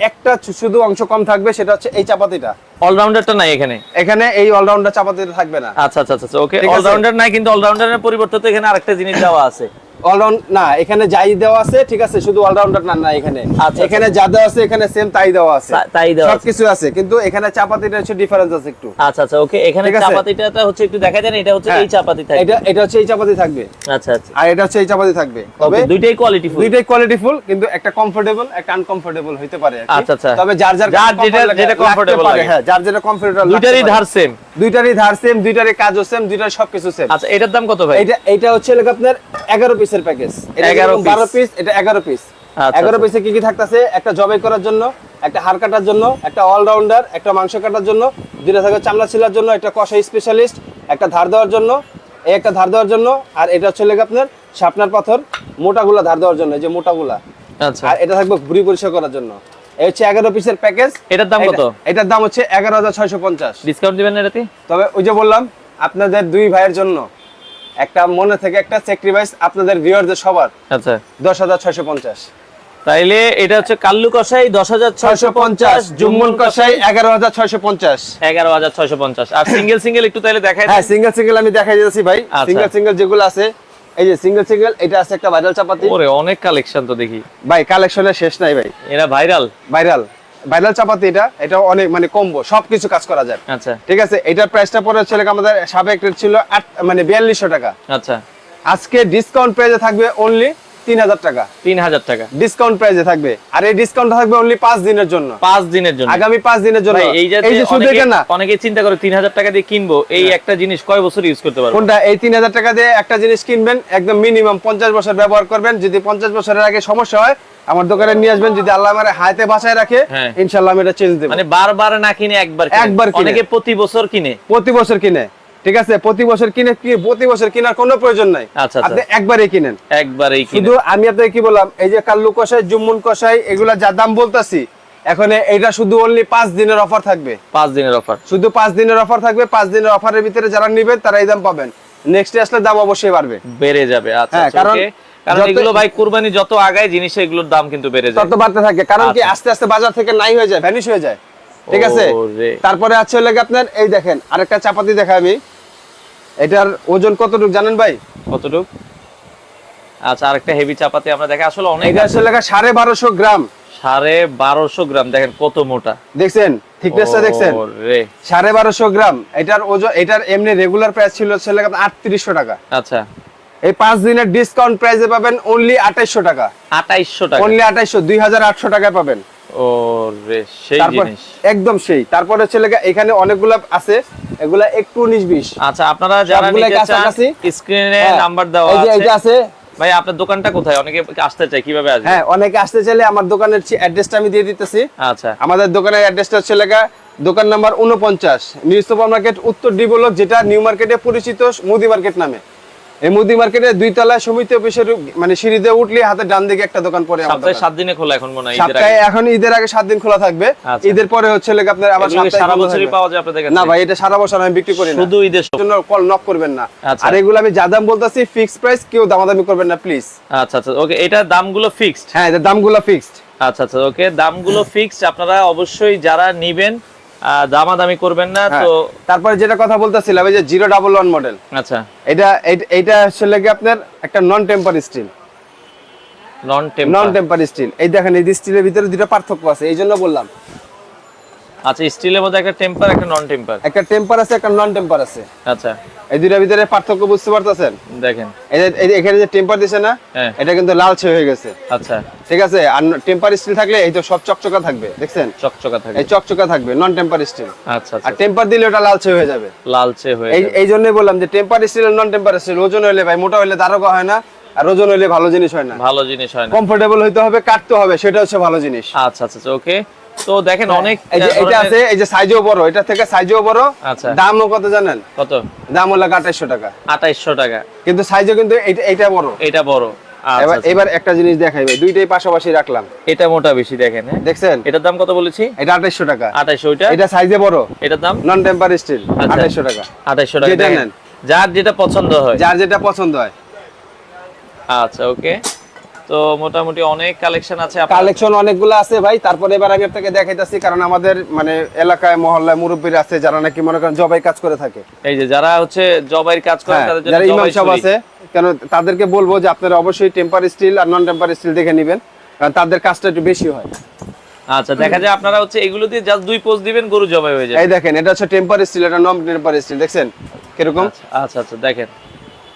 একটা শুধু অংশ কম থাকবে, সেটা হচ্ছে এই চাপাতিটা। অলরাউন্ডারটা নাই এখানে। এখানে এই অলরাউন্ডার চাপাতিটা থাকবে না। আচ্ছা আচ্ছা আচ্ছা, ওকে। ঠিক আছে? অলরাউন্ডার নাই, কিন্তু অলরাউন্ডারের পরিবর্তে তো এখানে আরেকটা জিনিস দেওয়া আছে। অলরাউন্ড না, এখানে যাই দেওয়া আছে ঠিক আছে, শুধু অলরাউন্ডার না এখানে। আচ্ছা, এখানে যা দেওয়া আছে এখানে সেম তাই দেওয়া আছে, তাই দেওয়া আছে। সবকিছু আছে, কিন্তু এখানে চাপাতিটা হচ্ছে ডিফারেন্স আছে একটু। আচ্ছা আচ্ছা ওকে, এখানে ঠিক আছে? চাপাতিটা হচ্ছে একটু দেখা দেন, এটা হচ্ছে হ্যাঁ, এই চাপাতি থাকবে। এটা হচ্ছে এই চাপাতি থাকবে, আচ্ছা আচ্ছা আর এটা হচ্ছে এই চাপাতি থাকবে। তবে ওকে, দুইটাই কোয়ালিটি ফুল। দুইটাই কোয়ালিটিফুল, কিন্তু একটা কমফোর্টেবল একটা আনকমফোর্টেবল হইতে পারে আর কি। আচ্ছা, আচ্ছা। তবে যার যার যেটা comfortable লাগে। হ্যাঁ, যার যেটা কমফোর্টেবল, দুইটারই ধার সেম। দুইটারই ধার সেম, দুইটারই কাজও সেম, দুইটার সবকিছু সেম। আচ্ছা, এটার দাম কত ভাই? এটা হচ্ছে লাগে আপনার 11 পিসের প্যাকেজ। এটা 11 যেরকম 12 পিস, এটা 11 পিস। আচ্ছা, 11 আচ্ছা। পিসে কি কি থাকতেছে? একটা জবাই করার জন্য, একটা হাড় কাটার জন্য, একটা অলরাউন্ডার, একটা মাংস কাটার জন্য, দুইটা থাকে চামড়া ছিলার জন্য, একটা কষাই স্পেশালিস্ট, একটা ধার দেওয়ার জন্য, এই একটা ধার দেওয়ার জন্য, আর এটা হচ্ছে লাগে আপনার শাপনার পাথর মোটাগুলা ধার দেওয়ার জন্য, এই যে মোটাগুলা। আচ্ছা, আর এটা থাকবে ভুঁড়ি পরিষ্কার করার জন্য। এই হচ্ছে 11 পিসের প্যাকেজ। এটার দাম কত? এটার দাম হচ্ছে 11,650। ডিসকাউন্ট দিবেন না এটাতে? তবে ওই যে বললাম আপনাদের দুই ভাইয়ের জন্য একটা মনে থেকে একটা স্যাক্রিফাইস আপনাদের ভিউয়ারদের সবার, আচ্ছা 10,650। তাইলে এটা হচ্ছে কাল্লু কষাই 10,650, জুম্মুল কষাই 11,650। 11,650। আর সিঙ্গেল সিঙ্গেল একটু তাইলে দেখাই হ্যাঁ, সিঙ্গেল সিঙ্গেল আমি দেখাই দিতেছি ভাই। আচ্ছা। সিঙ্গেল সিঙ্গেল যেগুলো আছে, এই যে সিঙ্গেল সিঙ্গেল, এটা আছে একটা ভাইরাল চাপাতি। ওরে অনেক কালেকশন তো দেখি ভাই কালেকশনের শেষ নাই ভাই, এরা ভাইরাল। ভাইরাল ভাইরাল চাপাতি। এটা অনেক মানে কম্বো, সবকিছু কাজ করা যায়। আচ্ছা ঠিক আছে, এটার প্রাইসটা পরে হচ্ছে আমাদের সাবেক রেট ছিল 4200 টাকা। আচ্ছা, আজকে ডিসকাউন্ট প্রাইসে থাকবে অনলি 3000 টাকা। 3,000 টাকা ডিসকাউন্ট প্রাইসে থাকবে, আর এই ডিসকাউন্টটা থাকবে অনলি 5 দিনের জন্য। 5 দিনের জন্য। আগামী 5 দিনের জন্য। ভাই এই যে শুধু এটা না, অনেকে চিন্তা করে 3,000 টাকা দিয়ে কিনবো, এই একটা জিনিস কয় বছর ইউজ করতে পারবো? কোনটা? এই 3000 টাকা দিয়ে একটা জিনিস কিনবেন, একদম মিনিমাম 50 বছর ব্যবহার করবেন। যদি 50 বছরের আগে সমস্যা হয় আমার দোকানে নিয়ে আসবেন, যদি আল্লাহ আমারে হাতে বাঁচায় রাখে হ্যাঁ। ইনশাআল্লাহ আমি এটা চেঞ্জ দেব। মানে বারবার না কিনে একবার কিনে। একবার কিনে। অনেকে প্রতি বছর কিনে। প্রতি বছর কিনে, ঠিক আছে, প্রতি বছর কিনে, প্রতি বছর কেনার কোনো প্রয়োজন নাই। আচ্ছা, আপনি একবারই কিনেন। একবারই কিনে। শুধু আমি আপনাকে কি বললাম, এই যে কাল্লু কষাই, জুম্মুন কষাই, এগুলা যা দাম বলতাছি, এখন এটা শুধু অনলি 5 দিনের অফার থাকবে। 5 দিনের অফার। শুধু 5 দিনের অফার থাকবে। 5 দিনের অফারের ভিতরে যারা নেবেন তারা এই দাম পাবেন। নেক্সট আসলে দাম অবশ্যই বাড়বে, বেড়ে যাবে। আচ্ছা, হ্যাঁ, কারণ কারণ এগুলো ভাই কুরবানি যত আগায় জিনিস, এগুলোর দাম কিন্তু বেড়ে যায়। তত বাড়তে থাকে। কারণ কি আচ্ছা। আস্তে আস্তে বাজার থেকে নাই হয়ে যায়, ভ্যানিশ হয়ে যায়। ঠিক আছে, ওরে। তারপরে আছে হলো আপনার এই দেখেন আরেকটা চাপাতি দেখা আমি। এটার ওজন কতটুকু জানেন ভাই? কতটুক? আচ্ছা, আরেকটা হেভি চাপাতি আমরা দেখে আসলে অনেক। এটা আসলে 1250 গ্রাম। 1250 গ্রাম, দেখেন কত মোটা। দেখছেন থিকনেসটা? দেখছেন? ওরে 1250 গ্রাম। এটার ওজন, এটার এমনি রেগুলার প্রাইস ছিল হচ্ছে 3800 টাকা। আচ্ছা, এই 5 দিনের ডিসকাউন্ট প্রাইসে পাবেন অনলি 2800 টাকা। 2800 টাকা। অনলি 2800, 2800 টাকায় পাবেন। ওরে সেই তারপর জিনিস। একদম সেই। তারপরে হচ্ছে এখানে অনেকগুলো আছে, এগুলা একটু 19-20। আচ্ছা, আপনারা যারা সবগুলাই নিতে চান কাছাকাছি। স্ক্রিনে হ্যাঁ, নাম্বার দেওয়া এই যে আছে। এইটা আছে। ভাই আপনার দোকানটা কোথায়? অনেকে আসতে চায়, কিভাবে আসবে? হ্যাঁ, অনেকে আসতে চাইলে আমার দোকানের অ্যাড্রেসটা আমি দিয়ে দিতেছি। আচ্ছা, আমাদের দোকানের অ্যাড্রেসটা হচ্ছে দোকান নাম্বার 49, নিউ সুপার মার্কেট, উত্তর ডি ব্লক, যেটা নিউ মার্কেটে পরিচিত মুদি মার্কেট নামে। এই মুদি মার্কেটের 2 তলায় সমিতি অফিসের মানে সিঁড়ি দিয়ে উঠলে হাতে ডান দিকে একটা দোকান পড়ে। সপ্তাহে 7 দিনে খোলা এখন মনে হয়, ঈদের সপ্তাহে আগে। এখন ঈদের আগে 7 দিন খোলা থাকবে। আচ্ছা। ঈদের পরে হচ্ছে আপনার আবার এগুলো কি সপ্তাহে সারা বন্ধ বছরই থাকবে। পাওয়া যায় আপনাদের কাছে? না ভাই, এটা সারা বছর আমি বিক্রি করি না, শুধু ঈদের সময়। জন্য কল নক করবেন না। আচ্ছা। আর এগুলো আমি যা দাম বলতাছি ফিক্সড প্রাইস, কেউ দামাদামি করবেন না প্লিজ। আচ্ছা আচ্ছা ওকে, এটা দামগুলো ফিক্সড? হ্যাঁ, এটার দামগুলো ফিক্সড। আচ্ছা আচ্ছা ওকে, দামগুলো ফিক্সড। আপনারা অবশ্যই যারা নেবেন দামাদামি করবেন না তো। তারপরে যেটা কথা বলতেছিলাম, এই যে 011 মডেল, আচ্ছা, এটা আসলে আপনার একটা নন টেম্পার স্টিল। নন নন টেম্পার স্টিল, এই দেখেন এই স্টিলের ভিতরে দুটো পার্থক্য আছে, এই জন্য বললাম। আচ্ছা, স্টিলের মধ্যে একটা টেম্পার, একটা নন টেম্পার। একটা টেম্পার আছে, একটা নন টেম্পার আছে। আচ্ছা, এই দুইটার ভিতরে পার্থক্য বুঝতে পারতেছেন? দেখেন এই যে এখানে যে টেম্পার দিছে না, হ্যাঁ। এটা কিন্তু লালচে হয়ে গেছে। আচ্ছা, ঠিক আছে, আর টেম্পার স্টিল থাকলে এই তো সব চকচকা থাকবে, দেখছেন? চকচকা থাকে। এই চকচকা থাকবে নন টেম্পার স্টিল। আচ্ছা আর আচ্ছা, টেম্পার দিলে ওটা লালচে হয়ে যাবে। লালচে হয়ে এই যাবে। এই জন্যই বললাম যে টেম্পার স্টিল আর নন টেম্পার স্টিল ওজন হইলে ভাই, মোটা হইলে দারোগা হয় না, আর ওজন হইলে ভালো জিনিস হয় না। ভালো জিনিস হয় না। কমফোর্টেবল হইতে হবে, কাটতে হবে, সেটা হচ্ছে ভালো জিনিস। আচ্ছা আচ্ছা ওকে, তো দেখেন অনেক এই যে এটা আছে, এই যে সাইজও বড়, এটা থেকে সাইজও বড়। আচ্ছা, দামও কত জানেন? কত? দাম হলো 2800 টাকা। 2800 টাকা, কিন্তু সাইজও কিন্তু এইটা বড়। এটা বড়। আচ্ছা, এবার আচ্ছা। এবার একটা জিনিস দেখাই ভাই, দুইটাই পাশাপাশি রাখলাম, এটা মোটা বেশি, দেখেন। হ্যাঁ, দেখছেন? এটার দাম কত বলেছি? এটা 2800 টাকা। 2800। ওইটা? এটা সাইজে বড়, এটার দাম নন টেম্পার স্টিল, আচ্ছা। 2800 টাকা। 2800 টাকা। যেটা দেখেন, নেন। যার যেটা পছন্দ হয়। যার যেটা পছন্দ হয়। আচ্ছা ওকে, তো মোটামুটি অনেক কালেকশন আছে আপনার। কালেকশন অনেকগুলো আছে ভাই। তারপরে এবার আমি আপনাকে দেখাইতাছি, কারণ আমাদের মানে এলাকায় মহল্লায় মুরব্বীরা আছে যারা নাকি মনে করেন জবাই কাজ করে থাকে। এই যে যারা হচ্ছে জবাইয়ের কাজ করে হ্যাঁ, তাদের জন্য যারা ইমাম জবাই সাহেব ছুরি। আছে, কেন তাদেরকে বলবো যে আপনারা অবশ্যই টেম্পার স্টিল আর নন টেম্পার স্টিল দেখে নেবেন, কারণ তাদের কাজটা একটু বেশি হয়। আচ্ছা, দেখা যায় আপনারা হচ্ছে এগুলো দিয়ে জাস্ট 2 পোজ দিবেন, গরু জবাই হয়ে যাবে। এই দেখেন, এটা হচ্ছে টেম্পার স্টিল, এটা নন টেম্পার স্টিল, দেখছেন কিরকম? আচ্ছা আচ্ছা, দেখেন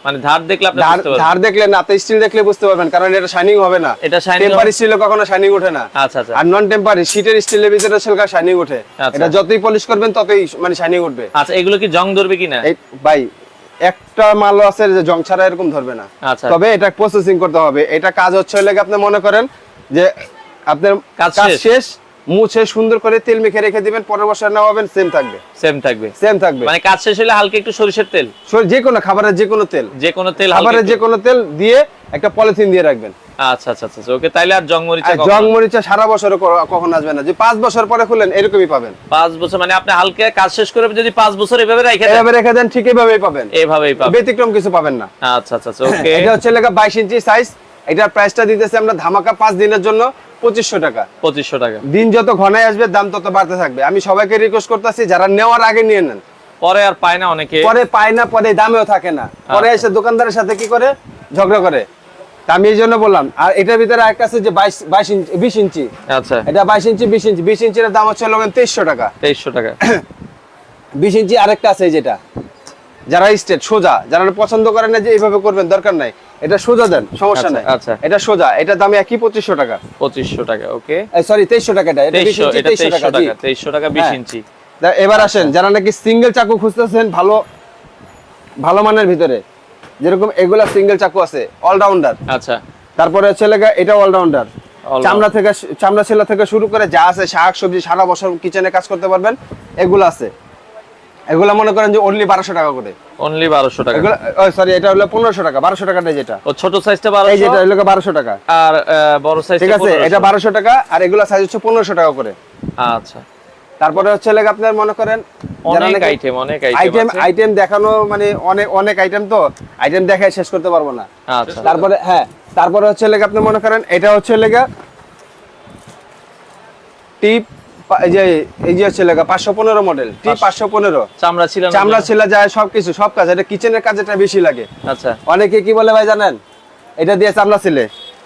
মানে ধার দেখলে আপনি বুঝতে পারবেন। ধার দেখলে না, তো স্টিল দেখলে বুঝতে পারবেন, কারণ এটা শাইনিং হবে না। এটা শাইনিং টেম্পার স্টিলে কখনো শাইনিং ওঠে না। আচ্ছা আচ্ছা আর নন টেম্পার শীটের স্টিলের ভিতরে ছেলকা শাইনিং ওঠে। আচ্ছা। এটা যতই পলিশ করবেন ততই মানে শাইনিং উঠবে। আচ্ছা, এগুলো কি জং ধরবে কিনা? এই ভাই একটা মালও আছে যে জং ছাড়া এরকম ধরবে না। আচ্ছা। তবে এটা প্রসেসিং করতে হবে। এটা কাজ হচ্ছে লাগে আপনি মনে করেন যে আপনার কাজ কাজ শেষ। শেষ, মুছে সুন্দর করে তেল মেখে রেখে দিবেন, পরের বছর নেওয়াবেন সেম থাকবে। সেম থাকবে। সেম থাকবে মানে কাজ শেষ হলে হালকা একটু সরিষার তেল, যে কোনো খাবারের যে কোনো তেল, যে কোনো তেল, হালকা খাবারের একটু- যে কোনো তেল দিয়ে একটা পলিথিন দিয়ে রাখবেন। আচ্ছা আচ্ছা আচ্ছা, ওকে। তাইলে আর জং মরিচা আর জং মরিচা সারা বছর কখন আসবে না, যে 5 বছর পরে খুলেন এরকমই পাবেন। 5 বছর মানে আপনি হালকা কাজ শেষ করে যদি 5 বছর এভাবে রেখে দেন, এভাবে রেখে দেন, ঠিক এভাবেই পাবেন, এভাবেই পাবেন, ব্যতিক্রম কিছু পাবেন না। আচ্ছা আচ্ছা আচ্ছা, ওকে। এটা হচ্ছে লেখা 22 ইঞ্চি সাইজ। এটার প্রাইসটা দিতেছি আমরা ধামাকা 5 দিনের জন্য 2500 টাকা। 2500 টাকা। দিন যত ঘনায় আসবে দাম তত বাড়তে থাকবে। আমি সবাইকে রিকোয়েস্ট করতেছি যারা নেওয়ার আগে নিয়ে নেন, পরে আর পায় না অনেকে। পরে পায় না, পরে দামেও থাকে না, পরে এসে দোকানদারের সাথে কি করে ঝগড়া করে। তা আমি এই জন্য বললাম। আর এটার ভিতরে একটা আছে যে 22 ইঞ্চি 20 ইঞ্চি, আচ্ছা, এটা 22 ইঞ্চি 20 ইঞ্চি 20 ইঞ্চির দাম হচ্ছে 2300 টাকা। 2300 টাকা। 20 ইঞ্চি আরেকটা আছে যেটা যারা স্ট্রেট সোজা, যারা পছন্দ করেন না যে এইভাবে করবেন, দরকার নাই, এটা সোজা দেন, সমস্যা নাই। আচ্ছা। এটা সোজা, এটা দাম একই 2500 টাকা। 2500 টাকা, ওকে। সরি 2300 টাকা। এটা 20 2300, ইঞ্চি এটা 2300 টাকা। 2300 টাকা 20 হ্যাঁ। ইঞ্চি। এবার আসেন যারা নাকি সিঙ্গেল চাকু খুঁজতেছেন ভালো মানের ভিতরে, যেরকম এগুলা সিঙ্গেল চাকু আছে অলরাউন্ডার। আচ্ছা, তারপরে হচ্ছে লেগা এটা অলরাউন্ডার, চামড়া ছেলা থেকে শুরু করে যা আছে শাক সবজি সারা বছর কিচেনে কাজ করতে পারবেন, এগুলো আছে। এগুলা মনে করেন যে অনলি 1200 টাকা করে। অনলি 1200 টাকা। এগুলা সরি এটা হলো 1500 টাকা। 1200 টাকাটা যেটা, ও ছোট সাইজটা এই যেটা 1200 হলো 1200 টাকা। আর বড় সাইজটা ঠিক আছে, এটা 1200 টাকা আর এগুলা সাইজ হচ্ছে 1500 টাকা করে। আচ্ছা, তারপরে হচ্ছে লেগা আপনার মনে করেন অনেক আইটেম আইটেম দেখানো মানে অনেক আইটেম, তো আইটেম দেখায় শেষ করতে পারবো না। আচ্ছা, তারপরে হ্যাঁ, তারপরে হচ্ছে লেগা আপনি মনে করেন এটা হচ্ছে লেগা টিপ, এই যে হচ্ছে লেগা 515 মডেল, টিপ 515, চামড়া ছিলা যায় সবকিছু, সব কাজ। এটা কিচেনের কাজে এটা বেশি লাগে। আচ্ছা, অনেকে কি বলে ভাই জানেন, এটা দিয়ে চামড়া ছিলে,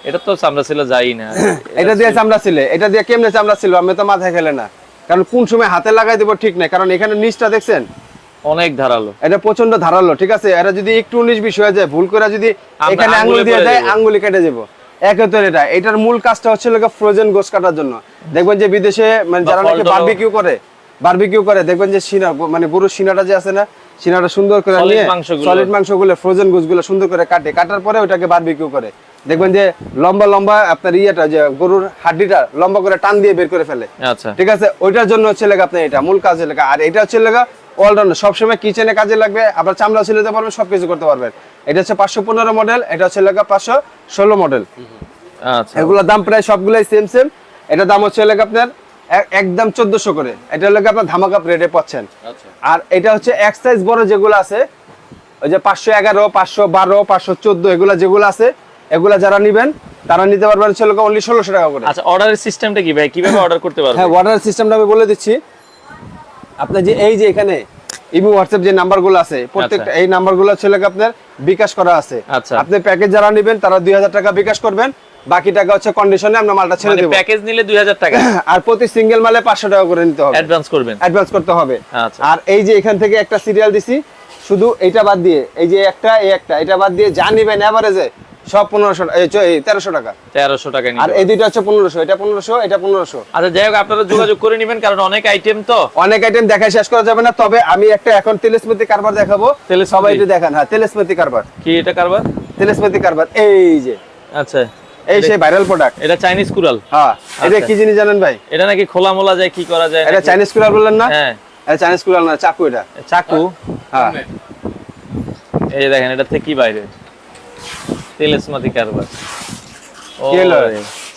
এটা তো চামড়া ছিল যাই না। এটা দিয়ে চামড়া ছিলে, এটা দিয়ে কেমনে চামড়া ছিল আমি তো মাথায় খেলে না, কারণ কোন সময় হাতে লাগাই দেবো ঠিক নাই, কারণ এখানে নিচটা দেখছেন অনেক ধারালো, এটা প্রচন্ড ধারালো। ঠিক আছে, এটা যদি একটু 19-20 হয়ে যায়, ভুল করে যদি এখানে আঙ্গুল দিয়ে দেয়, আঙ্গুলি কেটে যাবো। একতর এটার মূল কাজটা হচ্ছে ফ্রোজেন গোস কাটার জন্য। দেখবেন যে বিদেশে মানে যারা নাকি বারবিকিউ করে দেখবেন যে সিনা মানে গরুর সিনাটা যে আছে না, সিনাটা সুন্দর করে নিয়ে সলিড মাংসগুলো ফ্রোজেন গোসগুলো সুন্দর করে কাটার পরে ওটাকে বারবিকিউ করে। দেখবেন যে লম্বা আপনার ইয়েটা যে গরুর হাড্ডিটা লম্বা করে টান দিয়ে বের করে ফেলে। আচ্ছা, ঠিক আছে, ওইটার জন্য হচ্ছে আপনার এটা মূল কাজে লেখা। আর এটা হচ্ছে অলরাউন্ডার, সবসময় কিচেনে কাজে লাগবে, আবার চামড়া ছিলাতে পারবেন, সবকিছু করতে পারবেন। এটা হচ্ছে 515 মডেল, এটা হচ্ছে 516 মডেল। আচ্ছা, এগুলোর দাম প্রায় সবগুলাই সেম। এটা দাম হচ্ছে আপনার একদম 1400 করে। এটা আপনার ধামাকা রেটে পাচ্ছেন। আর এটা হচ্ছে এক সাইজ বড় যেগুলো আছে, ওই যে 511, 512, 514 এগুলা যেগুলো আছে, এগুলা যারা নিবেন তারা নিতে পারবেন হচ্ছে অনলি 1600 টাকা করে। আচ্ছা, অর্ডারের সিস্টেমটা কি ভাই, কিভাবে অর্ডার করতে পারবেন? হ্যাঁ, অর্ডার সিস্টেমটা আমি বলে দিচ্ছি। আপনার যে এই যে এখানে ইমো হোয়াটসঅ্যাপ যে নাম্বারগুলো আছে, প্রত্যেকটা এই নাম্বারগুলো হচ্ছে আপনার বিকাশ করা আছে। আচ্ছা, আপনি প্যাকেজ যারা নেবেন তারা 2000 টাকা বিকাশ করবেন, বাকি টাকা হচ্ছে কন্ডিশনে আমরা মালটা ছেড়ে দেব। প্যাকেজ নিলে 2000 টাকা আর প্রতি সিঙ্গেল মালে 500 টাকা করে নিতে হবে, অ্যাডভান্স করবেন, অ্যাডভান্স করতে হবে। আচ্ছা, আর এই যে এখান থেকে একটা সিরিয়াল দিছি, শুধু এইটা বাদ দিয়ে এই যে একটা এটা বাদ দিয়ে যা নিবেন এভারেজে সব 1300 টাকা। 1300 টাকা নিতে। আর এই দুইটা হচ্ছে 1500, এটা 1500, এটা 1500। আচ্ছা, যাই হোক আপনারা যোগাযোগ করে নেবেন, কারণ অনেক আইটেম তো, অনেক আইটেম দেখায় শেষ করা যাবে না। তবে আমি একটা এখন তেলেসমেতি কারবার দেখাবো, সবাই একটু দেখেন। হ্যাঁ, তেলেসমেতি কারবার। কি এটা কারবার? তেলেসমেতি কারবার এই যে, আচ্ছা, এই সেই ভাইরাল প্রোডাক্ট। এটা চাইনিজ কুরাল। হ্যাঁ, এটা কি জিনিস জানেন ভাই? এটা নাকি খোলা মোলা যায়, কি করা যায়? এটা চাইনিজ কুরাল বললেন না? হ্যাঁ, এটা চাইনিজ কুরাল না, চাকু। এটা চাকু। হ্যাঁ, এই দেখেন, এটা থেকে কি বাইরে তেলেসমাতি কারবার। ও কি হলো?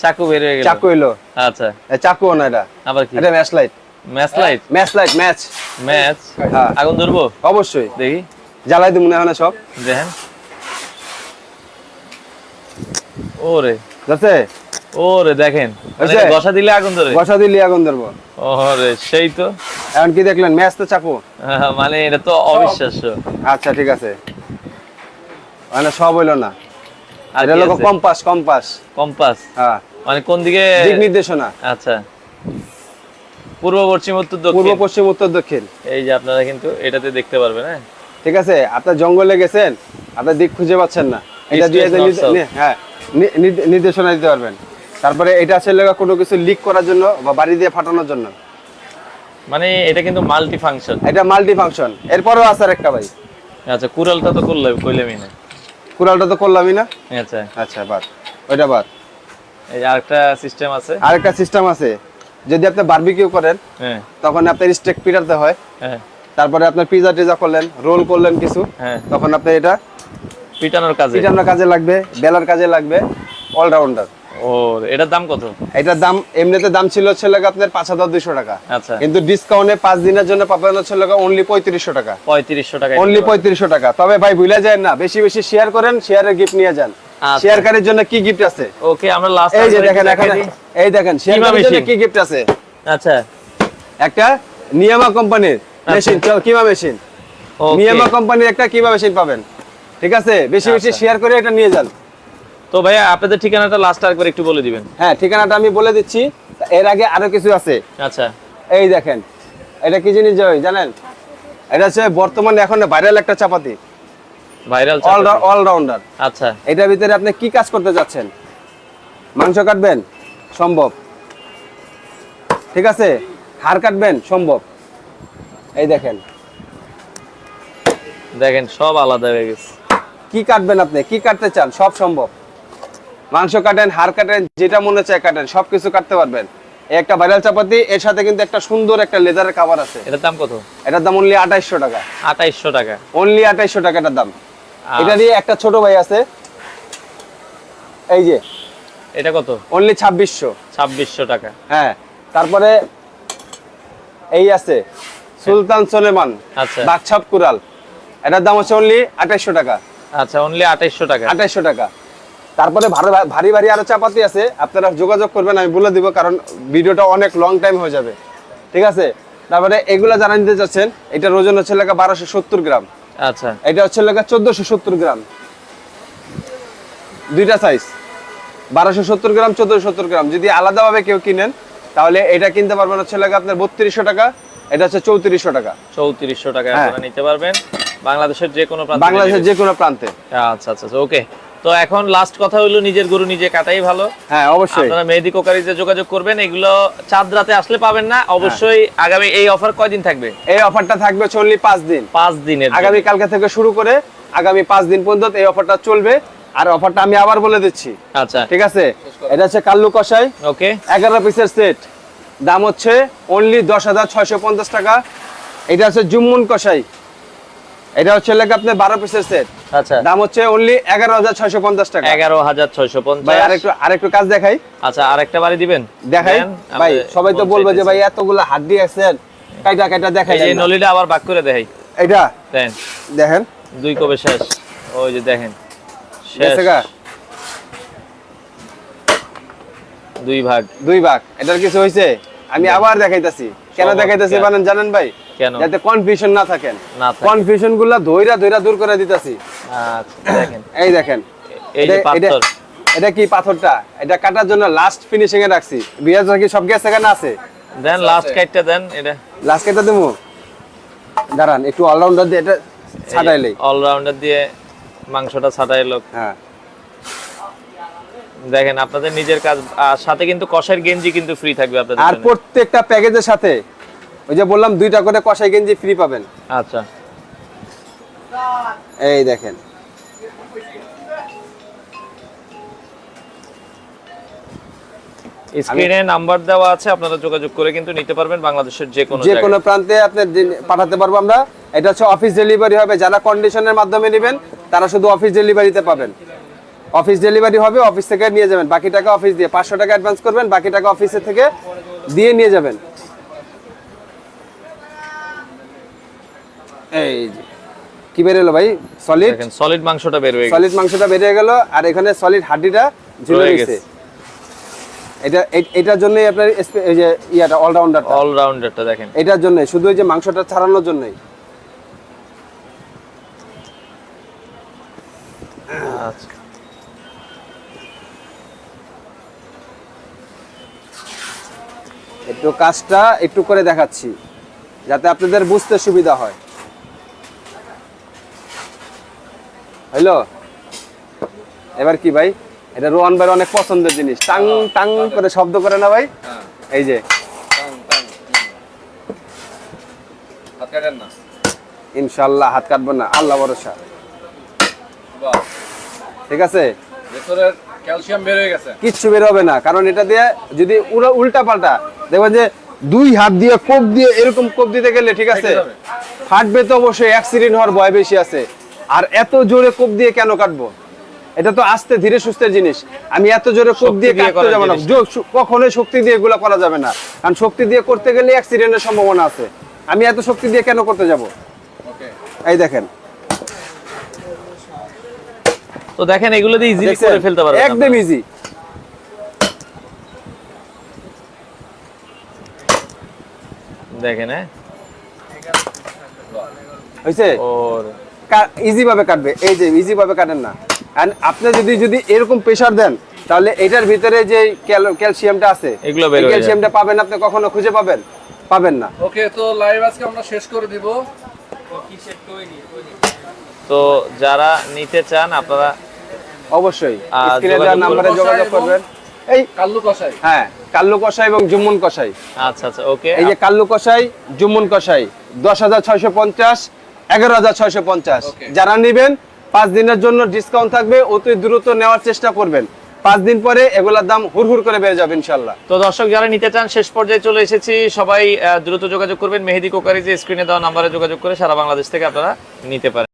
চাকু বের হয়ে গেল। চাকু হলো। আচ্ছা, চাকু না, এটা আবার কি? এটা ম্যাচ লাইট। ম্যাচ হ্যাঁ, আগুন ধরবো অবশ্যই। দেখি, জ্বালাই দিব না সব। দেখেন। ওরে যাচ্ছে ওরে দেখেন, মানে হয়েছে? বসা দিলে আগুন ধরে। বসা দিলি আগুন ধরবো। ওরে সেই তো। এখন কি দেখলেন, ম্যাচ তো চাকু। মানে এটা তো অবিশ্বাস্য। আচ্ছা ঠিক আছে, মানে সব হইলো না, আর এটা কি হলো আছে? কম্পাস। কম্পাস, কম্পাস, হ্যাঁ, মানে কোন দিকে? দিক নির্দেশনা। আচ্ছা, পূর্ব, পশ্চিম, উত্তর, পূর্ব, দক্ষিণ। পশ্চিম, উত্তর, দক্ষিণ। এই যে আপনারা কিন্তু এটাতে দেখতে পারবেন। হ্যাঁ, ঠিক আছে, আপনার জঙ্গলে গেছেন, আপনার দিক খুঁজে পাচ্ছেন না, এটা দিয়ে East, west, north, হ্যাঁ নির্দেশনা দিতে পারবেন। তারপরে এটা আছে লাগা কোনো কিছু লিক করার জন্য বা বাড়ি দিয়ে ফাটানোর জন্য। মানে এটা কিন্তু মাল্টি ফাংশন। এটা মাল্টি ফাংশন। এরপরেও আছে একটা ভাই। আচ্ছা, কুড়ালটা তো কইলামই না। কুড়ালটা তো করলামই না। আচ্ছা, আচ্ছা বাদ, ওইটা বাদ। এই যে আরেকটা সিস্টেম আছে। আরেকটা সিস্টেম আছে, যদি আপনি বারবিকিউ করেন হ্যাঁ, তখন আপনার স্টেক পিটাতে হয়। হ্যাঁ, তারপরে আপনার পিজা টিজা করলেন, রোল করলেন কিছু, হ্যাঁ, তখন আপনি এটা পিটানোর কাজে। পিটানোর কাজে লাগবে, বেলার কাজে লাগবে, অলরাউন্ডার। ও, এটার দাম কত? এটার দাম এমনিতে দাম ছিল আপনার 5,200 টাকা, আচ্ছা, কিন্তু ডিসকাউন্টে 5 দিনের জন্য পাবেন হচ্ছে অনলি 3500 টাকা। 3500 টাকা। অনলি 3500 টাকা। তবে ভাই ভুলে যায় না, বেশি বেশি শেয়ার করেন, শেয়ারের গিফট নিয়ে যান। আচ্ছা। শেয়ারকারীর জন্য কি গিফট আছে? ওকে, আমরা লাস্ট এই যে দেখেন এখানে, এই দেখেন শেয়ারকারীর জন্য machine? কি গিফট আছে। আচ্ছা, একটা নিয়ামা কোম্পানির মেশিন, কিমা মেশিন। ওকে। নিয়ামা কোম্পানির একটা কিমা মেশিন পাবেন। ঠিক আছে, বেশি বেশি আচ্ছা। শেয়ার করে এটা নিয়ে যান। তো ভাইয়া আপনাদের ঠিকানাটা লাস্ট আরেকবার একটু বলে দিবেন। হ্যাঁ, ঠিকানাটা আমি বলে দিচ্ছি। এর আগে আরো কিছু আছে। আচ্ছা, এই দেখেন, এটা কি জিনিস জানেন? এটা হচ্ছে বর্তমানে এখন ভাইরাল একটা চাপাতি, ভাইরাল অলরাউন্ডার। আচ্ছা, এটার ভিতরে আপনি কি কাজ করতে যাচ্ছেন? মাংস কাটবেন, সম্ভব। ঠিক আছে, হাড় কাটবেন, সম্ভব। এই দেখেন, দেখেন সব আলাদা হয়ে গেছে। কি কাটবেন আপনি, কি কাটতে চান, সব সম্ভব। মাংস কাটেন, হাড় কাটেন, যেটা মনে চায় কাটেন, সবকিছু কাটতে পারবেন। এই একটা ভাইরাল চাপাতি, এর সাথে কিন্তু একটা সুন্দর একটা লেদারের কভার আছে। এটার দাম কত? এটার দাম অনলি 2800 টাকা। 2800 টাকা। অনলি 2800 টাকা এটার দাম। এটা দিয়ে একটা ছোট ভাই আছে, এই যে, এটা কত? অনলি 2600। 2600 টাকা। হ্যাঁ, তারপরে এই আছে সুলতান সুলেমান আচ্ছা, বাকছাপ কুরাল, এটার দাম হচ্ছে অনলি 2800 টাকা। আচ্ছা, অনলি 2800 টাকা। 2800 টাকা। তারপরে ভারী ভারী আরো চাপাতি আছে, আপনারা যোগাযোগ করবেন, আমি বলে দিব, কারণ ভিডিওটা অনেক লং টাইম হয়ে যাবে। ঠিক আছে, তারপরে এগুলা যারা নিতে চাচ্ছেন, এটার ওজন হচ্ছে 1270 গ্রাম। আচ্ছা, এটা হচ্ছে 1470 গ্রাম। দুইটা সাইজ, 1270 গ্রাম, 1470 গ্রাম। যদি আলাদাভাবে কেউ কিনেন, তাহলে এটা কিনতে পারবেন হচ্ছে আপনার 3200 টাকা, এটা হচ্ছে 3400 টাকা। 3400 টাকা হ্যাঁ। আপনারা নিতে পারবেন বাংলাদেশের যে কোনো প্রান্তে। বাংলাদেশের যে কোনো প্রান্তে। আচ্ছা, আচ্ছা, ওকে। তো এখন লাস্ট কথা হলো, নিজের গরু নিজে কাটাই ভালো। হ্যাঁ, অবশ্যই। আপনারা মেহেদি কোকারিজে যোগাযোগ করবেন। এগুলো চাঁদ রাতে আসলে পাবেন না। অবশ্যই আগামী এই অফার কয়দিন থাকবে? এই অফারটা থাকবে অনলি 5 দিন। 5 দিনের। আগামী কালকে থেকে শুরু করে আগামী 5 দিন পর্যন্ত এই অফারটা চলবে। আর অফারটা আমি আবার বলে দিচ্ছি। আচ্ছা, ঠিক আছে, এটা হচ্ছে কাল্লু কষাই, ওকে। 11 পিসের সেট, দাম হচ্ছে অনলি 10,650 টাকা। এটা হচ্ছে জুম্মুন কষাই, এটা হচ্ছে আপনার 12 পিসের সেট, আচ্ছা, দাম হচ্ছে অনলি 11,650 টাকা। 11,650। ভাই আরেকটু কাজ দেখাই। আচ্ছা, আরেকটা বাড়ি দিবেন? দেখাই দেন, ভাই, আমরা সবাই তো বলতে বলবে যে চাইতেছি। ভাই এতগুলো হাড্ডি আছে, কাইটা দেখাই। এই নলিটা আবার ভাগ করে দেখাই। এটা দেন, দেখেন, 2 কবে শেষ। ওই যে দেখেন, শেষ। গেছে গা? 2 ভাগ। 2 ভাগ। এটার কিছু হইছে? আমি আবার দেখাইতাছি। কেন দেখাইতাছি জানেন ভাই? কেন? যাতে কনফিউশন না থাকেন। না থাকে। কনফিউশন গুলা ধইরা দূর করে দিতাছি। আচ্ছা, দেখেন, এই দেখেন, এই যে এটা- পাথর। এটা কি পাথরটা? এটা কাটার জন্য লাস্ট ফিনিশিং এ রাখছি। বিয়াজ কি সব গেছে এখানে আছে? দেন, লাস্ট কাটটা দেন। এটা লাস্ট কেটে দেবো, দাঁড়ান একটু অলরাউন্ডার দিয়ে এটা ছাড়াইলেই। অলরাউন্ডার দিয়ে মাংসটা ছাটাইলো। হ্যাঁ, দেখেন, আপনাদের নিজের কাজ। আর সাথে কিন্তু কষাইয়ের গেঞ্জি কিন্তু ফ্রি থাকবে আপনাদের আর জন্য। প্রত্যেকটা প্যাকেজের সাথে ওই যে বললাম 2টা করে কষাই গেঞ্জি ফ্রি পাবেন। আচ্ছা, এই দেখেন, স্ক্রিনে নাম্বার দেওয়া আছে, আপনারা যোগাযোগ করে কিন্তু নিতে পারবেন বাংলাদেশের যে কোনো যে জায়গায়। কোনো প্রান্তে আপনি পাঠাতে পারবো আমরা। এটা হচ্ছে অফিস ডেলিভারি হবে। যারা কন্ডিশনের মাধ্যমে নেবেন তারা শুধু অফিস ডেলিভারিতে পাবেন। অফিস ডেলিভারি হবে, অফিস থেকে নিয়ে যাবেন। বাকি টাকা অফিস দিয়ে, 500 টাকা অ্যাডভান্স করবেন, বাকি টাকা অফিসে থেকে দিয়ে নিয়ে যাবেন। এই যে কি বের হলো ভাই, সলিড। দেখেন, সলিড মাংসটা বের হয়ে গেছে। সলিড মাংসটা বেরিয়ে গেল, আর এখানে সলিড হাড্ডিটা ঝুলে রয়ে গেছে। গেছে। এটার জন্যই আপনার এই যে ইয়াটা অলরাউন্ডারটা, অলরাউন্ডারটা দেখেন। এটার জন্য শুধু এই যে মাংসটা ছাড়ানোর জন্যই। আচ্ছা একটু কাজটা একটু করে দেখাচ্ছি যাতে আপনাদের বুঝতে সুবিধা হয়। হইলো? এবার কি ভাই, এটা রোহান ভাইয়ের অনেক পছন্দের জিনিস, টাং টাং করে শব্দ করে না ভাই? এই যে হাত কাটেন না। ইনশাআল্লাহ হাত কাটবো না, আল্লাহ ভরসা। বাহ, ঠিক আছে, ভেতরের ক্যালসিয়াম বের হয়ে গেছে। কিচ্ছু বের হবে না, কারণ এটা দিয়ে যদি উল্টা পাল্টা দেখবেন যে দুই হাত দিয়ে কোপ দিয়ে এরকম কোপ দিতে গেলে ঠিক আছে ফেটে যাবে। ফাটবে তো অবশ্যই, অ্যাক্সিডেন্ট হওয়ার ভয় বেশি আছে। আর এত জোরে কোপ দিয়ে কেন কাটবো? এটা তো আস্তে ধীরে সুস্থের জিনিস। আমি এত জোরে কোপ দিয়ে শক্তি দিয়ে কাটতে করার যাবো না, জিনিস। কখনোই শক্তি দিয়ে এগুলো করা যাবে না, কারণ শক্তি দিয়ে করতে গেলে অ্যাক্সিডেন্টের সম্ভাবনা আছে। আমি এত শক্তি দিয়ে কেন করতে যাব? ওকে, এই দেখেন, তো দেখেন এগুলো দিয়ে ইজিলি দেখছেন? করে ফেলতে পারবেন একদম আপনারা। ইজি। দেখেন হ্যাঁ হয়েছে? ওর ইজি ভাবে কাটবে, এই যে ইজি ভাবে কাটেন না। And আপনি যদি এরকম প্রেসার দেন তাহলে এটার ভিতরে যে ক্যালসিয়ামটা আছে এগুলো বের হয়ে যাবে। ক্যালসিয়ামটা পাবেন আপনি কখনো খুঁজে পাবেন না। ওকে, তো লাইভ আজকে আমরা শেষ করে দিব। তো যারা নিতে চান আপনারা অবশ্যই আর স্ক্রিনে দেওয়া যোগাযোগ নাম্বারে করবেন। যোগাযোগ করবেন। এই কাল্লু কষাই। হ্যাঁ, কাল্লু কষাই এবং জুম্মন কষাই। আচ্ছা আচ্ছা ওকে। এই যে কাল্লু কষাই, জুম্মন কষাই 10,650, 11,650। Okay. যারা নেবেন 5 দিনের জন্য ডিসকাউন্ট থাকবে, অতি দ্রুত নেওয়ার চেষ্টা করবেন। 5 দিন পরে এগুলোর দাম হুড় করে বেড়ে যাবে ইনশাল্লাহ। তো দর্শক যারা নিতে চান শেষ পর্যায়ে চলে এসেছি, সবাই দ্রুত যোগাযোগ করবেন মেহেদি কোকারি যে স্ক্রিনে দেওয়া নাম্বারে যোগাযোগ করে সারা বাংলাদেশ থেকে আপনারা নিতে পারেন।